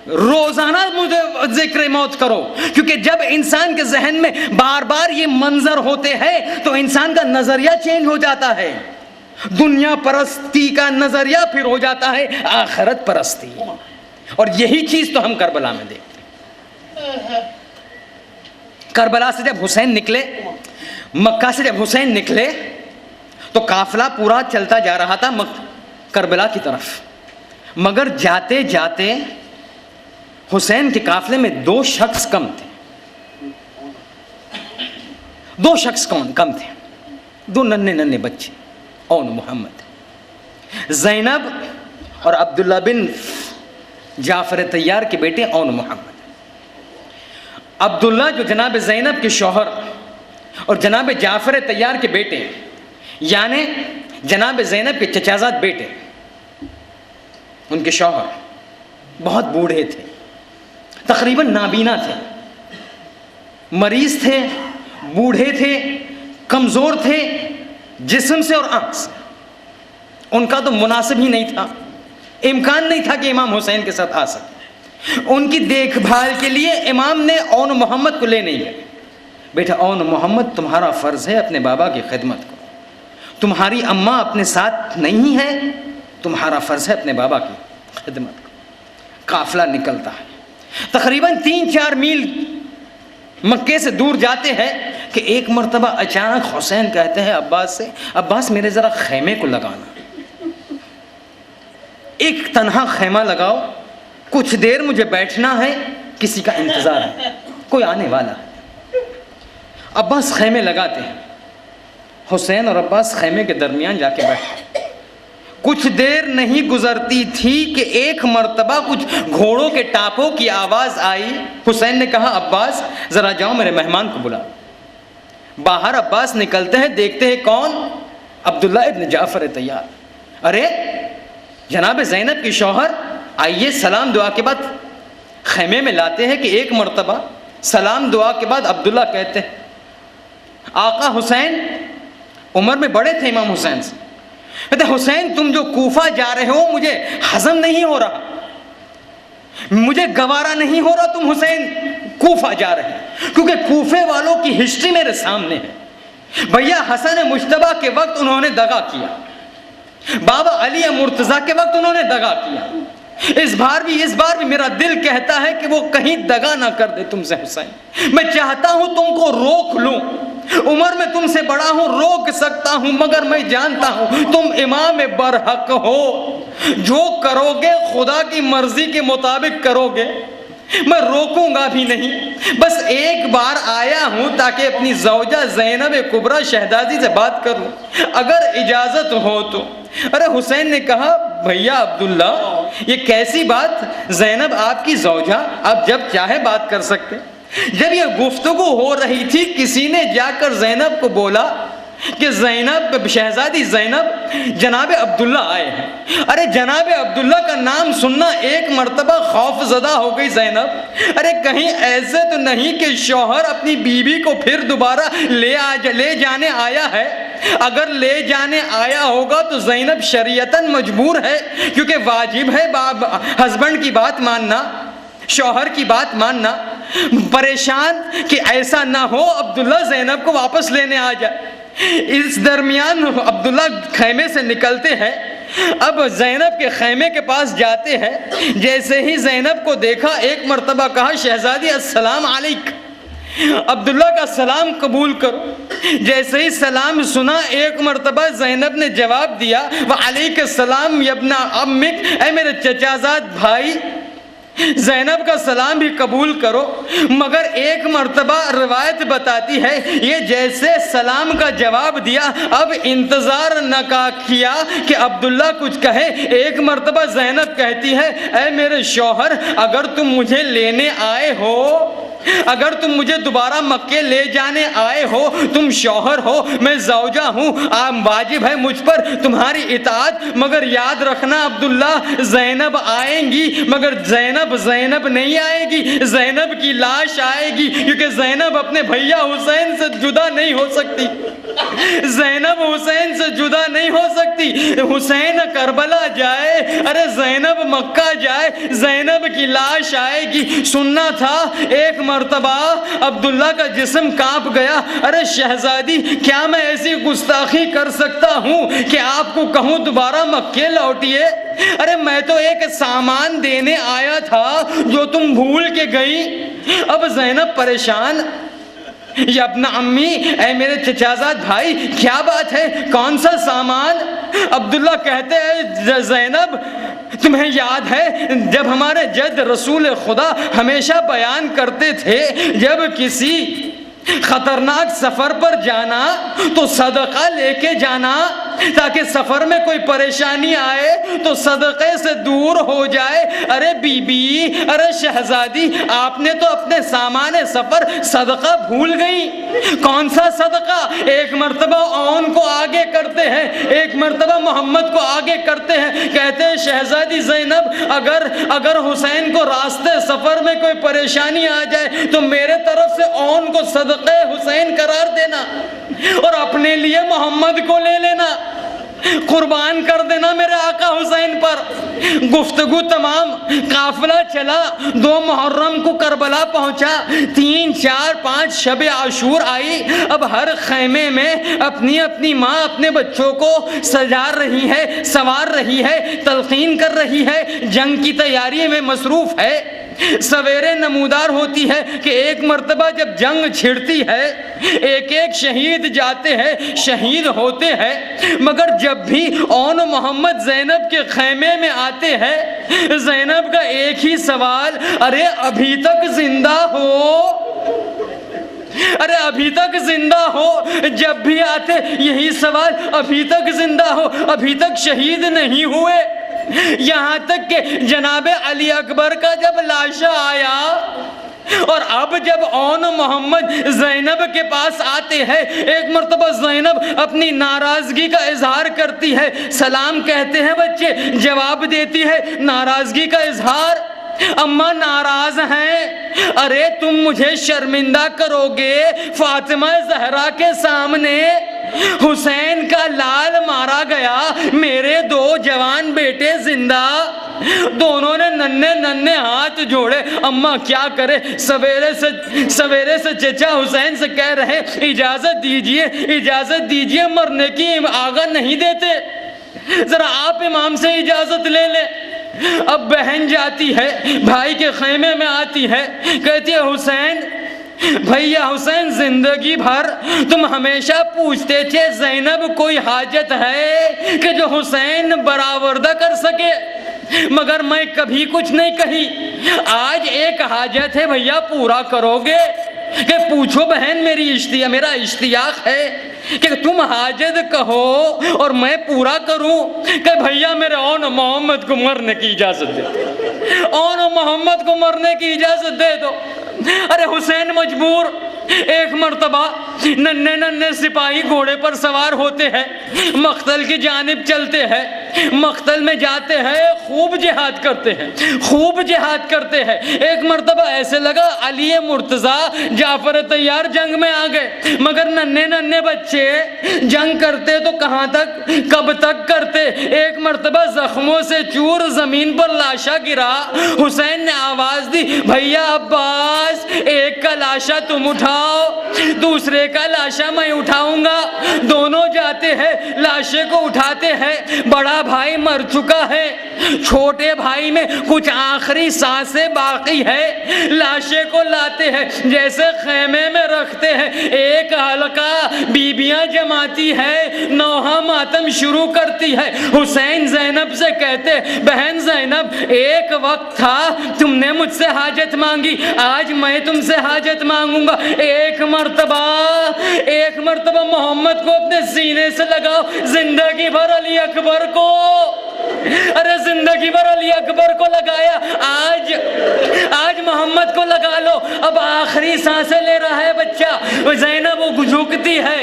रोजाना मुझे जिक्र मौत करो. क्योंकि जब इंसान के जहन में बार बार ये मंजर होते हैं तो इंसान का नजरिया चेंज हो जाता है. दुनिया परस्ती का नजरिया फिर हो जाता है आखिरत परस्ती. और यही चीज तो हम करबला में देखते हैं. करबला से जब हुसैन निकले, मक्का से जब हुसैन निकले तो काफिला पूरा चलता जा रहा था करबला की तरफ. मगर जाते जाते हुसैन के काफिले में दो शख्स कम थे. दो शख्स कम थे, दो नन्हे नन्हे बच्चे, और मोहम्मद, ज़ैनब और अब्दुल्ला बिन जाफर तैयार के बेटे और मोहम्मद. अब्दुल्ला जो जनाब ज़ैनब के शौहर और जनाब जाफर तैयार के बेटे, यानी जनाब ज़ैनब के चचाजाद बेटे, उनके शौहर बहुत बूढ़े थे, तकरीबन नाबीना थे, मरीज थे, बूढ़े थे, कमज़ोर थे जिस्म से और आँख से. उनका तो मुनासिब ही नहीं था, इम्कान नहीं था कि इमाम हुसैन के साथ आ सके. उनकी देखभाल के लिए इमाम ने औन मोहम्मद को ले नहीं गए. बेटा औन मोहम्मद, तुम्हारा फ़र्ज़ है अपने बाबा की खिदमत करो. तुम्हारी अम्मा अपने साथ नहीं है, तुम्हारा फ़र्ज़ है अपने बाबा की खिदमत करो. काफ़िला निकलता है, तकरीबन 3-4 मील मक्के से दूर जाते हैं कि एक मरतबा अचानक हुसैन कहते हैं अब्बास से, अब्बास मेरे ज़रा खैमे को लगाना, एक तन्हा खैमा लगाओ, कुछ देर मुझे बैठना है, किसी का इंतज़ार है, कोई आने वाला है. अब्बास खैमे लगाते हैं. हुसैन और अब्बास खैमे के दरमियान जाके बैठे. कुछ देर नहीं गुजरती थी कि एक मर्तबा कुछ घोड़ों के टापों की आवाज़ आई. हुसैन ने कहा अब्बास ज़रा जाओ मेरे मेहमान को बुला. बाहर अब्बास निकलते हैं, देखते हैं कौन? अब्दुल्ला इब्न जाफर तैयार. अरे जनाब ज़ैनब की शौहर, आइए. सलाम दुआ के बाद खैमे में लाते हैं कि एक मर्तबा सलाम दुआ के बाद अब्दुल्ला कहते हैं आका हुसैन, उम्र में बड़े थे इमाम हुसैन से, کہتے حسین تم جو کوفہ جا رہے ہو مجھے ہضم نہیں ہو رہا، مجھے گوارا نہیں ہو رہا تم حسین کوفہ جا رہے ہیں، کیونکہ کوفے والوں کی ہسٹری میرے سامنے ہے۔ بھیا حسن مجتبیٰ کے وقت انہوں نے دغا کیا، بابا علی مرتضیٰ کے وقت انہوں نے دغا کیا، اس بار بھی میرا دل کہتا ہے کہ وہ کہیں دغا نہ کر دے تم سے حسین۔ میں چاہتا ہوں تم کو روک لوں، عمر میں تم سے بڑا ہوں، روک سکتا ہوں، مگر میں جانتا ہوں تم امام برحق ہو، جو کرو گے خدا کی مرضی کے مطابق کرو گے، میں روکوں گا بھی نہیں۔ بس ایک بار آیا ہوں تاکہ اپنی زوجہ زینب کبریٰ شہزادی سے بات کر لوں، اگر اجازت ہو تو۔ ارے حسین نے کہا بھیا عبداللہ یہ کیسی بات، زینب آپ کی زوجہ، آپ جب چاہے بات کر سکتے۔ جب یہ گفتگو ہو رہی تھی کسی نے جا کر زینب کو بولا کہ زینب، شہزادی زینب، جناب عبداللہ آئے ہیں۔ ارے جناب عبداللہ کا نام سننا ایک مرتبہ خوف زدہ ہو گئی زینب، ارے کہیں ایسے تو نہیں کہ شوہر اپنی بیوی کو پھر دوبارہ لے جانے آیا ہے؟ اگر لے جانے آیا ہوگا تو زینب شریعتاً مجبور ہے، کیونکہ واجب ہے ہسبینڈ کی بات ماننا، شوہر کی بات ماننا۔ پریشان کہ ایسا نہ ہو عبداللہ زینب کو واپس لینے آ جائے۔ اس درمیان عبداللہ خیمے سے نکلتے ہیں، اب زینب کے خیمے کے پاس جاتے ہیں، جیسے ہی زینب کو دیکھا ایک مرتبہ کہا شہزادی السلام علیک، عبداللہ کا سلام قبول کرو۔ جیسے ہی سلام سنا ایک مرتبہ زینب نے جواب دیا وعلیک السلام یا ابن عمک، اے میرے چچا زاد بھائی، زینب کا سلام بھی قبول کرو۔ مگر ایک مرتبہ روایت بتاتی ہے یہ جیسے سلام کا جواب دیا اب انتظار نہ کیا کہ عبداللہ کچھ کہے۔ ایک مرتبہ زینب کہتی ہے اے میرے شوہر، اگر تم مجھے لینے آئے ہو، اگر تم مجھے دوبارہ مکے لے جانے آئے ہو، تم شوہر ہو، میں زوجہ ہوں، واجب ہے مجھ پر تمہاری اطاعت، مگر یاد رکھنا عبداللہ زینب آئیں گی، مگر زینب نہیں آئے گی، زینب کی لاش آئے گی، کیونکہ زینب اپنے بھیا حسین سے جدا نہیں ہو سکتی، زینب حسین سے جدا نہیں ہو سکتی۔ حسین کربلا جائے، ارے زینب مکہ جائے، زینب کی لاش آئے گی۔ سننا تھا ایک مرتبہ عبداللہ کا جسم کانپ گیا، ارے شہزادی کیا میں ایسی گستاخی کر سکتا ہوں کہ آپ کو کہوں دوبارہ مکے لوٹیے؟ ارے میں تو ایک سامان دینے آیا تھا جو تم بھول کے گئی۔ اب زینب پریشان، یا ابن امی، اے میرے چچازاد بھائی کیا بات ہے، کون سا سامان؟ عبداللہ کہتے ہیں زینب تمہیں یاد ہے جب ہمارے جد رسول خدا ہمیشہ بیان کرتے تھے جب کسی خطرناک سفر پر جانا تو صدقہ لے کے جانا تاکہ سفر میں کوئی پریشانی آئے تو صدقے سے دور ہو جائے۔ ارے بی بی، ارے شہزادی، آپ نے تو اپنے سامان سفر صدقہ بھول گئی۔ کون سا صدقہ؟ ایک مرتبہ اون کو آگے کرتے ہیں، ایک مرتبہ محمد کو آگے کرتے ہیں، کہتے ہیں شہزادی زینب اگر حسین کو راستے سفر میں کوئی پریشانی آ جائے تو میرے طرف سے اون کو صدقہ حسین قرار دینا اور اپنے لیے محمد کو لے لینا، قربان کر دینا میرے آقا حسین پر۔ گفتگو تمام، قافلہ چلا، 2 محرم کو کربلا پہنچا، 3، 4، 5 شب عاشور آئی۔ اب ہر خیمے میں اپنی اپنی ماں اپنے بچوں کو سجا رہی ہے، سنوار رہی ہے، تلقین کر رہی ہے، جنگ کی تیاری میں مصروف ہے۔ سویرے نمودار ہوتی ہے کہ ایک مرتبہ جب جنگ چھڑتی ہے ایک ایک شہید جاتے ہیں، شہید ہوتے ہیں، مگر جب بھی اون محمد زینب کے خیمے میں آتے ہیں زینب کا ایک ہی سوال، ارے ابھی تک زندہ ہو؟ ارے ابھی تک زندہ ہو؟ جب بھی آتے یہی سوال، ابھی تک زندہ ہو؟ ابھی تک شہید نہیں ہوئے؟ یہاں تک کہ جناب علی اکبر کا جب لاشا آیا اور اب جب اون محمد زینب کے پاس آتے ہیں، ایک مرتبہ زینب اپنی ناراضگی کا اظہار کرتی ہے، سلام کہتے ہیں بچے، جواب دیتی ہے ناراضگی کا اظہار، اماں ناراض ہیں؟ ارے تم مجھے شرمندہ کرو گے فاطمہ زہرا کے سامنے؟ حسین کا لال مارا گیا، میرے 2 جوان بیٹے زندہ۔ دونوں نے ننھے ننھے ہاتھ جوڑے، اماں کیا کرے؟ سویرے سے چچا حسین سے کہہ رہے اجازت دیجئے اجازت دیجئے، مرنے کی آگاہ نہیں دیتے، ذرا آپ امام سے اجازت لے لیں۔ اب بہن جاتی ہے، بھائی کے خیمے میں آتی ہے، کہتی ہے حسین، بھیا حسین، زندگی بھر تم ہمیشہ پوچھتے تھے زینب کوئی حاجت ہے کہ جو حسین برآوردہ کر سکے، مگر میں کبھی کچھ نہیں کہی، آج ایک حاجت ہے بھیا، پورا کرو گے؟ کہ پوچھو بہن، میرا اشتیاق ہے کہ تم حاجت کہو اور میں پورا کروں، کہ بھیا میرے اون محمد کو مرنے کی اجازت دے، اون محمد کو مرنے کی اجازت دے دو۔ ارے حسین مجبور، ایک مرتبہ ننھے ننھے سپاہی گھوڑے پر سوار ہوتے ہیں، مقتل کی جانب چلتے ہیں، مقتل میں جاتے ہیں، خوب جہاد کرتے ہیں۔ ایک مرتبہ ایسے لگا علی مرتضیٰ جعفر طیار جنگ میں آ گئے، مگر ننھے ننھے بچے جنگ کرتے تو کہاں تک، کب تک کرتے؟ ایک مرتبہ زخموں سے چور زمین پر لاشا گرا، حسین نے آواز دی، بھیا عباس، ایک کا لاشا تم اٹھاؤ، دوسرے کا لاشا میں اٹھاؤں گا۔ دونوں جاتے ہیں، لاشے کو اٹھاتے ہیں، بڑا بھائی مر چکا ہے، چھوٹے بھائی میں کچھ آخری سانسیں باقی ہے، لاشے کو لاتے ہیں، جیسے خیمے میں رکھتے ہیں، ایک حلقہ بیبیاں جماتی ہے، نوحہ ماتم شروع کرتی ہے۔ حسین زینب سے کہتے، بہن زینب، ایک وقت تھا تم نے مجھ سے حاجت مانگی، آج میں تم سے حاجت مانگوں گا۔ ایک مرتبہ محمد کو اپنے سینے سے لگاؤ، زندگی بھر علی اکبر کو، ارے زندگی بھر علی اکبر کو لگایا، آج محمد کو لگا لو۔ اب آخری سانسیں لے رہا ہے بچہ، زینب وہ جھکتی ہے،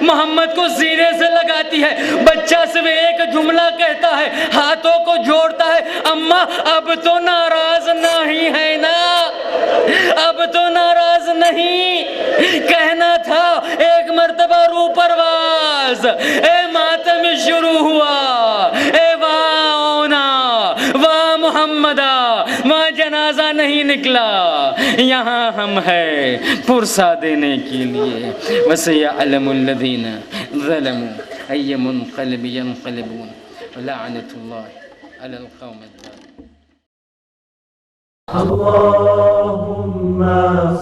محمد کو سینے سے لگاتی ہے، بچہ صرف ایک جملہ کہتا ہے، ہاتھوں کو جوڑتا ہے، اماں اب تو ناراض نہیں ہے نا، اب تو ناراض نہیں، کہنا تھا۔ ایک مرتبہ روح پرواز، اے ماتم شروع ہوا، اے واؤنا وا محمدہ، وہاں جنازہ نہیں نکلا، یہاں ہم ہے پرسہ دینے کے لیے۔ وَسَيَعْلَمُ الَّذِينَ ظَلَمُوا أَيَّ مُنقَلِبٍ يَنقَلِبُونَ وَلَعْنَةُ اللَّهِ عَلَى الْقَوْمِ الظَّالِمِينَ۔ اللهم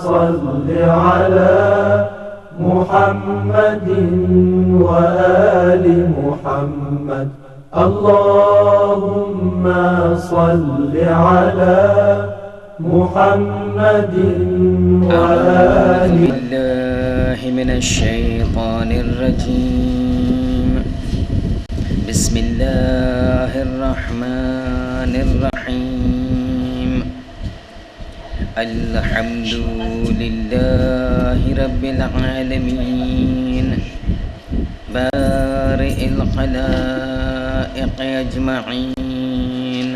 صل على محمد وآل محمد، اللهم صل على محمد وآل بالله من الشيطان الرجيم، بسم الله الرحمن الرحيم، الحمد لله رب العالمين، بارئ الخلائق أجمعين،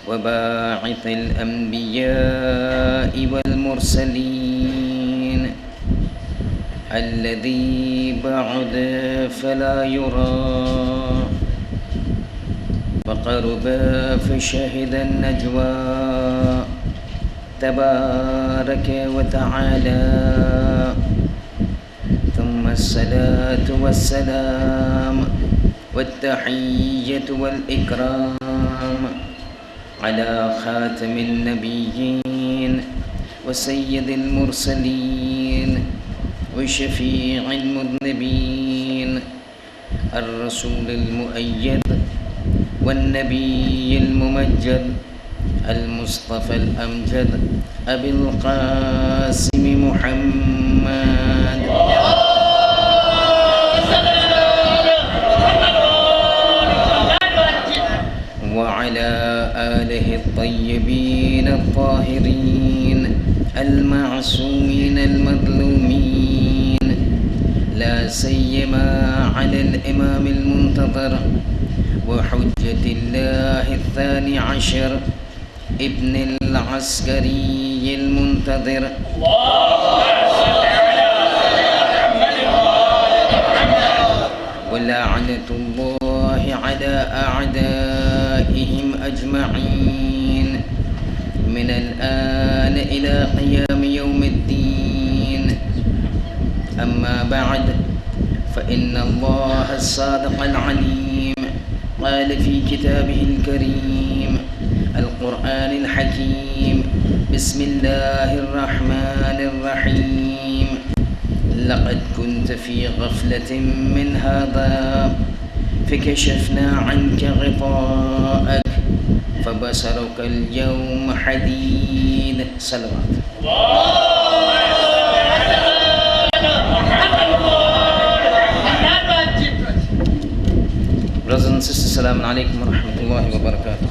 وباعث الأنبياء والمرسلين، الذي بعد فلا يرى، وقرب فشهد النجوى، تبارك وتعالى، ثم الصلاة والسلام والتحية والإكرام على خاتم النبيين وسيد المرسلين وشفيع المذنبين، الرسول المؤيد والنبي الممجد، المصطفى الأمجد، أبي القاسم محمد، وعلى آله الطيبين الطاهرين المعصومين المظلومين، لا سيما على الإمام المنتظر وحجة الله الثاني عشر ابن العسكري المنتظر، ولعنة الله على أعدائهم أجمعين من الآن إلى قيام يوم الدين. أما بعد، فإن الله الصادق العليم قال في كتابه الكريم القرآن الحكيم: بسم الله الرحمن الرحيم. لقد كنت في غفلة من هذا فكشفنا عنك غطاءك فبصرك اليوم حديد. صلوات. Brothers and sisters, Assalamu alaikum wa rahmatullahi wa barakatuh.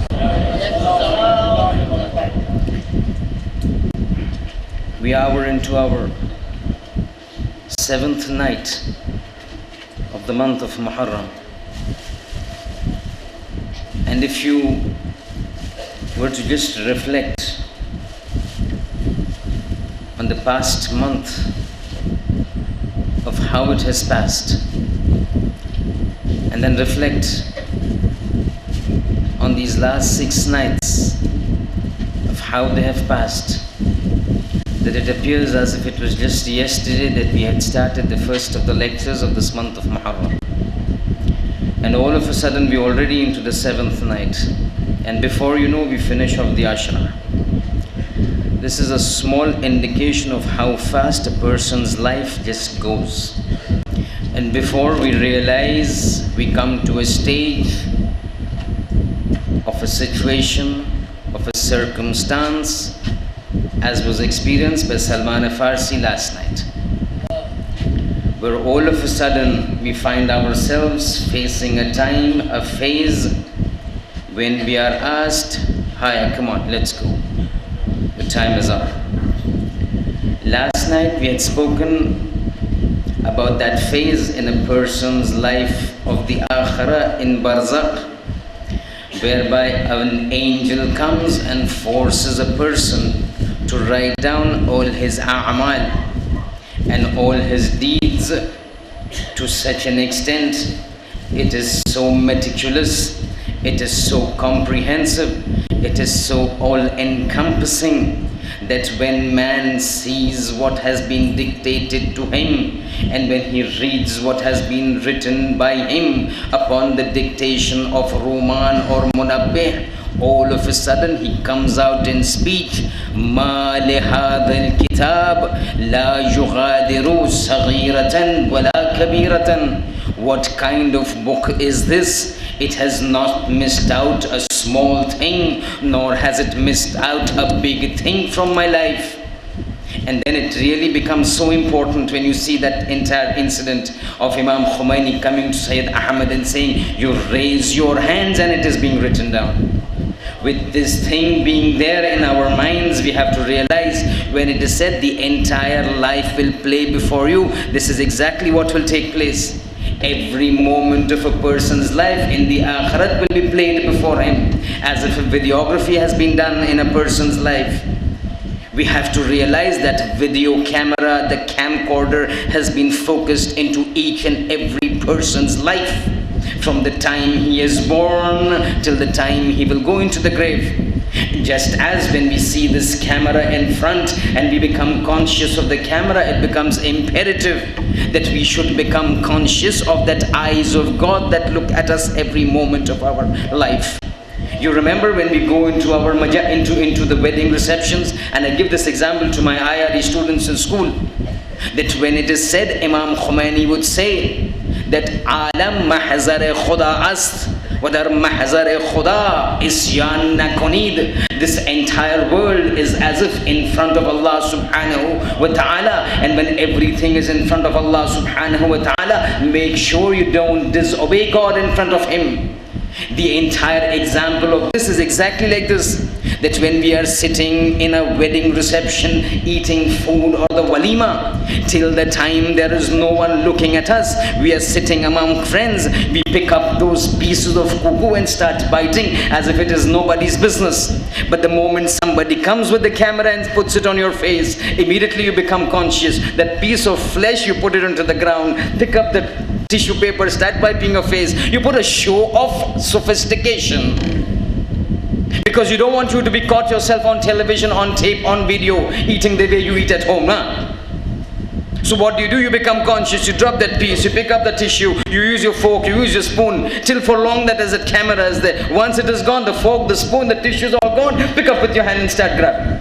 We are into our 7th night of the month of Muharram. And if you were to just reflect on the past month of how it has passed, and then reflect on these last 6 nights of how they have passed, that it appears as if it was just yesterday that we had started the first of the lectures of this month of Muharram. And all of a sudden we're already into the 7th night. And before you know, we finish off the Ashra. This is a small indication of how fast a person's life just goes. And before we realize, we come to a stage of a situation, of a circumstance, as was experienced by Salman Farsi last night, where all of a sudden we find ourselves facing a time, a phase, when we are asked, "Hi, come on, let's go. The time is up." Last night we had spoken about that phase in a person's life of the Akhirah in Barzakh, whereby an angel comes and forces a person to write down all his a'mal and all his deeds to such an extent. It is so meticulous, it is so comprehensive, it is so all-encompassing, that when man sees what has been dictated to him, and when he reads what has been written by him upon the dictation of Roman or Munabbih, all of a sudden he comes out in speech, "Ma li hadha al-kitab la yughadiru saghiratan wala kabiratan." What kind of book is this? It has not missed out a small thing, nor has it missed out a big thing from my life. And then it really becomes so important when you see that entire incident of Imam Khomeini coming to Sayyid Ahmad and saying, "You raise your hands," and it is being written down. With this thing being there in our minds, we have to realize when it is said the entire life will play before you, this is exactly what will take place. Every moment of a person's life in the Akhirat will be played before him, as if a videography has been done in a person's life. We have to realize that video camera, the camcorder, has been focused into each and every person's life, from the time he is born till the time he will go into the grave. Just as when we see this camera in front and we become conscious of the camera, it becomes imperative that we should become conscious of that eyes of God that look at us every moment of our life. You remember when we go into our into the wedding receptions, and I give this example to my IRE students in school, that when it is said, Imam Khomeini would say that alam mahzar khuda ast wa dar mahzar khuda isyan nakonid. This entire world is as if in front of Allah subhanahu wa ta'ala, and when everything is in front of Allah subhanahu wa ta'ala, make sure you don't disobey God in front of him. The entire example of this is exactly like this, that when we are sitting in a wedding reception eating food or the walima, till the time there is no one looking at us, we are sitting among friends, we pick up those pieces of cuckoo and start biting as if it is nobody's business. But the moment somebody comes with the camera and puts it on your face, immediately you become conscious. That piece of flesh, you put it onto the ground, pick up that tissue paper, start wiping your face. You put a show of sophistication because you don't want you to be caught yourself on television, on tape, on video, eating the way you eat at home, huh? So what do? You become conscious, you drop that piece, you pick up the tissue, you use your fork, you use your spoon, till for long that as a camera is there. Once it is gone, the fork, the spoon, the tissue is all gone, pick up with your hand and start grabbing.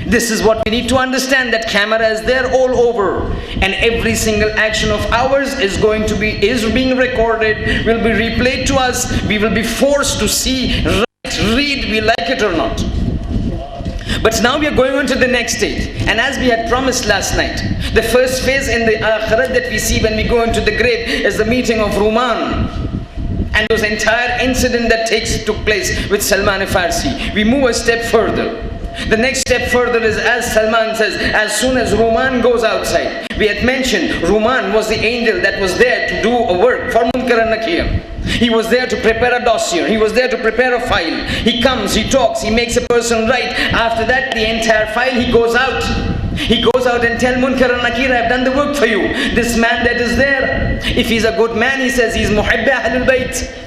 This is what we need to understand, that camera is there all over, and every single action of ours is being recorded, will be replayed to us. We will be forced to see, write, read, we like it or not. But now we are going on to the next stage, and as we had promised last night, the first phase in the akhirat that we see when we go into the grave is the meeting of Ruman and those entire incident that took place with Salman Farsi. We move a step further. The next step further is, as Salman says, as soon as Ruman goes outside. We had mentioned Ruman was the angel that was there to do a work for Munkar and Nakir. He was there to prepare a dossier. He was there to prepare a file. He comes, he talks, he makes a person right. After that, the entire file, he goes out. He goes out and tells Munkar and Nakir, I have done the work for you. This man that is there, if he's a good man, he says he's Muhibba Ahlul Bayt.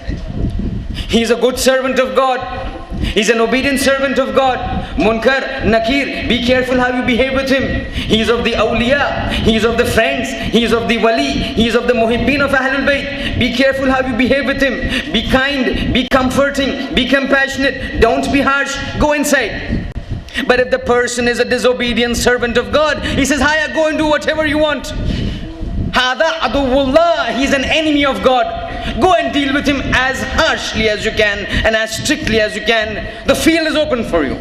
He's a good servant of God. He's an obedient servant of God. Munkar, Nakir, be careful how you behave with him. He is of the awliya, he is of the friends, he is of the wali, he is of the muhibbin of Ahlul Bayt. Be careful how you behave with him. Be kind, be comforting, be compassionate. Don't be harsh. Go inside. But if the person is a disobedient servant of God, he says, Hiya, go and do whatever you want. Hada aduwullah, he's an enemy of God. Go and deal with him as harshly as you can and as strictly as you can. The field is open for you.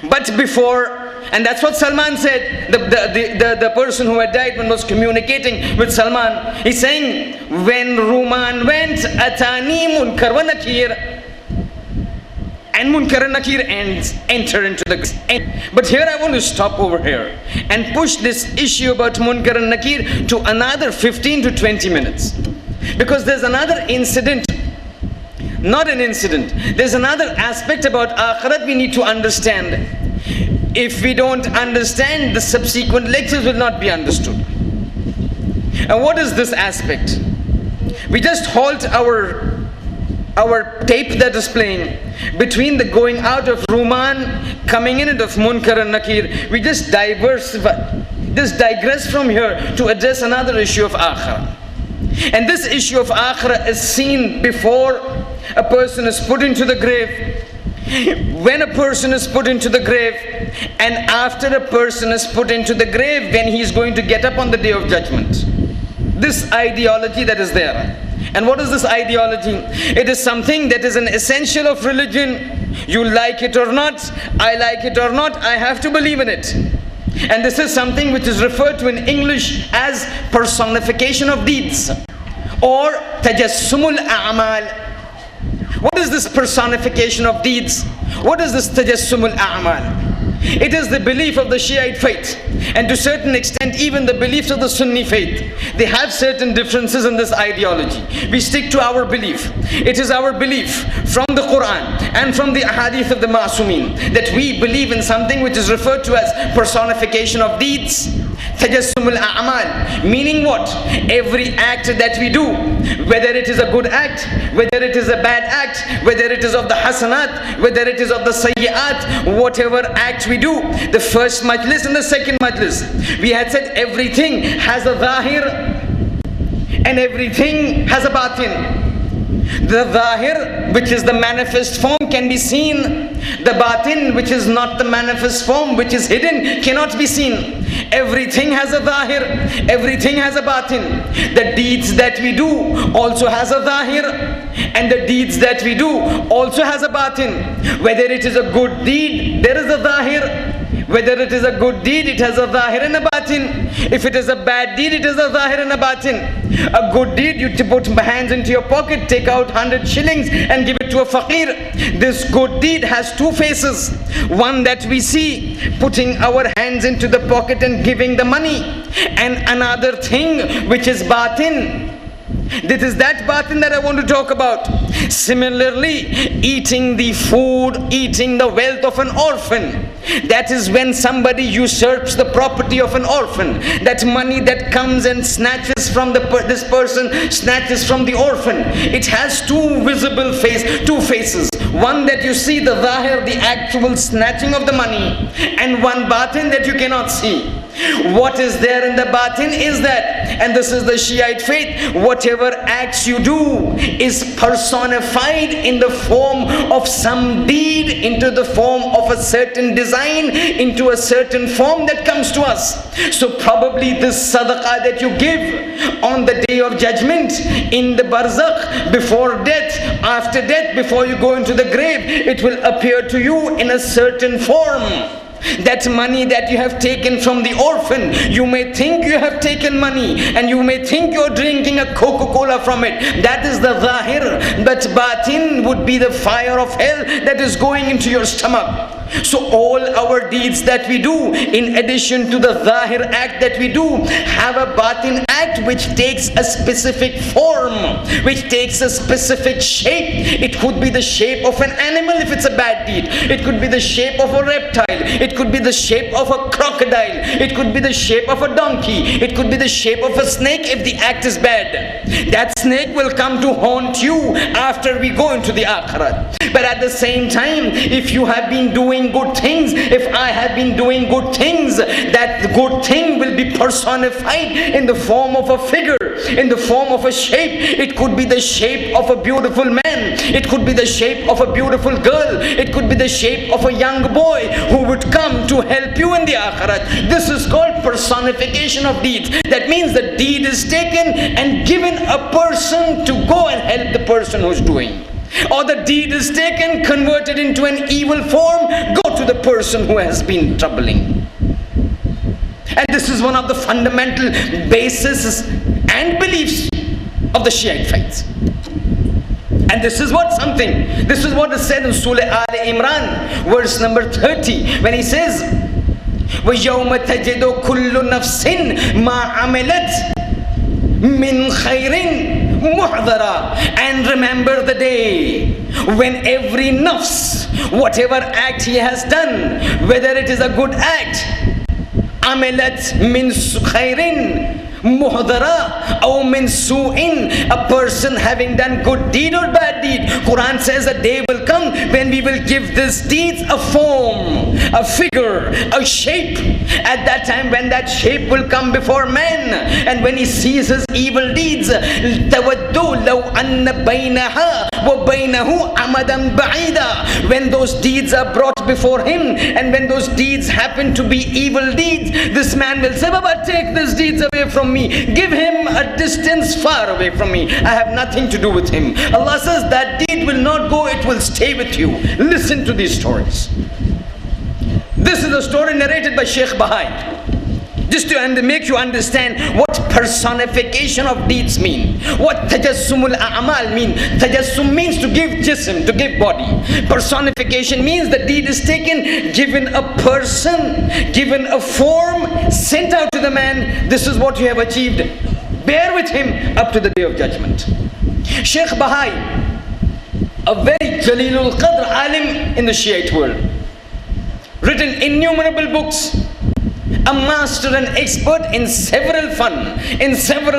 But before, and that's what Salman said, the person who had died when was communicating with Salman, he's saying, when Ruman went, Atani Munkar wa Nakir. And Munkar and Nakir enter into the... But here I want to stop over here and push this issue about Munkar and Nakir to another 15 to 20 minutes. Because there's another incident, not an incident, there's another aspect about akhirat we need to understand. If we don't understand, the subsequent lectures will not be understood. And what is this aspect? We just halt our tape that is playing between the going out of Ruman, coming in of Munkar and Nakir. We just digress from here to address another issue of akhirah. And this issue of akhirah is seen before a person is put into the grave, when a person is put into the grave, and after a person is put into the grave, when he is going to get up on the day of judgment. This ideology that is there. And what is this ideology? It is something that is an essential of religion. You like it or not, I like it or not, I have to believe in it. And this is something which is referred to in English as personification of deeds, or tajassumul a'mal. What is this personification of deeds? What is this tajassumul a'mal? It is the belief of the Shiite faith, and to a certain extent even the beliefs of the Sunni faith. They have certain differences in this ideology. We stick to our belief. It is our belief from the Quran and from the ahadith of the Ma'sumin that we believe in something which is referred to as personification of deeds. Tajassumul a'mal, meaning what? Every act that we do, whether it is a good act, whether it is a bad act, whether it is of the hasanat, whether it is of the sayyi'at, whatever act we do, the first majlis and the second majlis, we had said everything has a zahir and everything has a batin. The zahir, which is the manifest form, can be seen. The batin, which is not the manifest form, which is hidden, cannot be seen. Everything has a zahir, everything has a batin. The deeds that we do also has a zahir, and the deeds that we do also has a batin. Whether it is a good deed, there is a zahir. Whether it is a good deed, it has a zahir and a batin. If it is a bad deed, it is a zahir and a batin. A good deed, you put hands into your pocket, take out 100 shillings and give it to a faqir. This good deed has two faces. One that we see, putting our hands into the pocket and giving the money. And another thing which is batin, This is that batin that I want to talk about. Similarly, eating the food, eating the wealth of an orphan. That is when somebody usurps the property of an orphan. That money that comes and snatches from this person, snatches from the orphan. It has two faces. One that you see, the zahir, the actual snatching of the money, and one batin that you cannot see. What is there in the batin is that, and this is the Shiite faith, whatever acts you do is personified in the form of some deed, into the form of a certain design, into a certain form that comes to us. So probably this sadaqah that you give on the day of judgment, in the barzakh, before death, after death, before you go into the grave, it will appear to you in a certain form. That money that you have taken from the orphan, you may think you have taken money and you may think you're drinking a Coca-Cola from it. That is the zahir, but batin would be the fire of hell that is going into your stomach. So all our deeds that we do, in addition to the zahir act that we do, have a batin act which takes a specific form, which takes a specific shape. It could be the shape of an animal if it's a bad deed. It could be the shape of a reptile. It could be the shape of a crocodile. It could be the shape of a donkey. It could be the shape of a snake if the act is bad. That snake will come to haunt you after we go into the akhirat. But at the same time, if you have been doing good things, if I have been doing good things, that good thing will be personified in the form of a figure, in the form of a shape. It could be the shape of a beautiful man. It could be the shape of a beautiful girl. It could be the shape of a young boy who would come to help you in the akhirat. This is called personification of deeds. That means the deed is taken and given a person to go and help the person who's doing. Or the deed is taken, converted into an evil form, go to the person who has been troubling. And this is one of the fundamental bases and beliefs of the Shiite faith. And this is what is said in Surah Al-Imran, verse number 30, when he says, وَيَوْمَ تَجِدُ كُلُّ نَفْسٍ مَا عَمِلَتْ مِنْ خَيْرٍ muhdara. And remember the day when every nafs, whatever act he has done, whether it is a good act, amilat min khairin muhdara aw min su'in, a person having done good deed or bad deed. Quran says a day will come when we will give these deeds a form, a figure, a shape. At that time, when that shape will come before man, and when he sees his evil deeds, tawaddu law anna bainaha wa bainahu amadan ba'ida. When those deeds are brought before him, and when those deeds happen to be evil deeds, this man will say, Baba, take these deeds away from me. Give him a distance far away from me. I have nothing to do with him. Allah says that deed will not go, it will stay with you. Listen to these stories. This is a story narrated by Shaykh Bahai, just to make you understand what personification of deeds mean, what tajassumul a'mal mean. Tajassum means to give jism, to give body. Personification means the deed is taken, given a person, given a form, sent out to the man. This is what you have achieved. Bear with him up to the day of judgment. Shaykh Bahai, a very Jalilul Qadr alim in the Shiite world, written innumerable books, a master and expert in several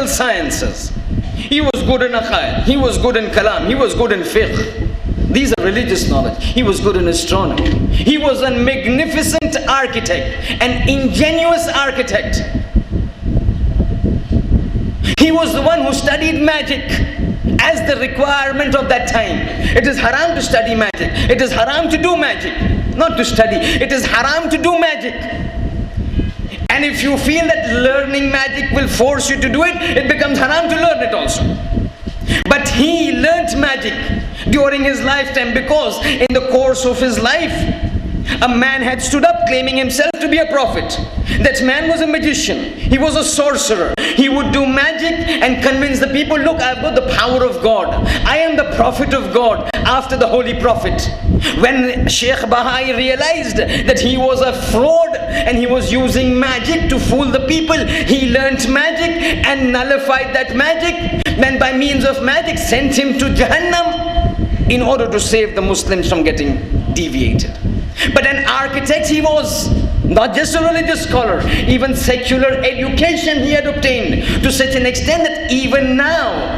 sciences. He was good in aqaid, he was good in kalam, he was good in fiqh. These are religious knowledge. He was good in astronomy. He was a magnificent architect, an ingenious architect. He was the one who studied magic as the requirement of that time. It is haram to study magic. It is haram to do magic. Not to study. It is haram to do magic. And if you feel that learning magic will force you to do it, it becomes haram to learn it also. But he learnt magic during his lifetime, because in the course of his life, A man had stood up claiming himself to be a prophet. That man was a magician. He was a sorcerer. He would do magic and convince the people, look, I've got the power of God. I am the prophet of God after the holy prophet. When Shaykh Bahai realized that he was a fraud and he was using magic to fool the people, he learnt magic and nullified that magic, and by means of magic sent him to Jahannam in order to save the Muslims from getting deviated. But an architect he was, not just a religious scholar, even secular education he had obtained to such an extent that even now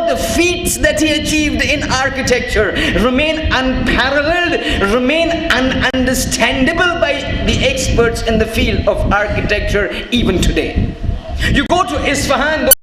the feats that he achieved in architecture remain unparalleled, remain ununderstandable by the experts in the field of architecture even today. You go to Isfahan,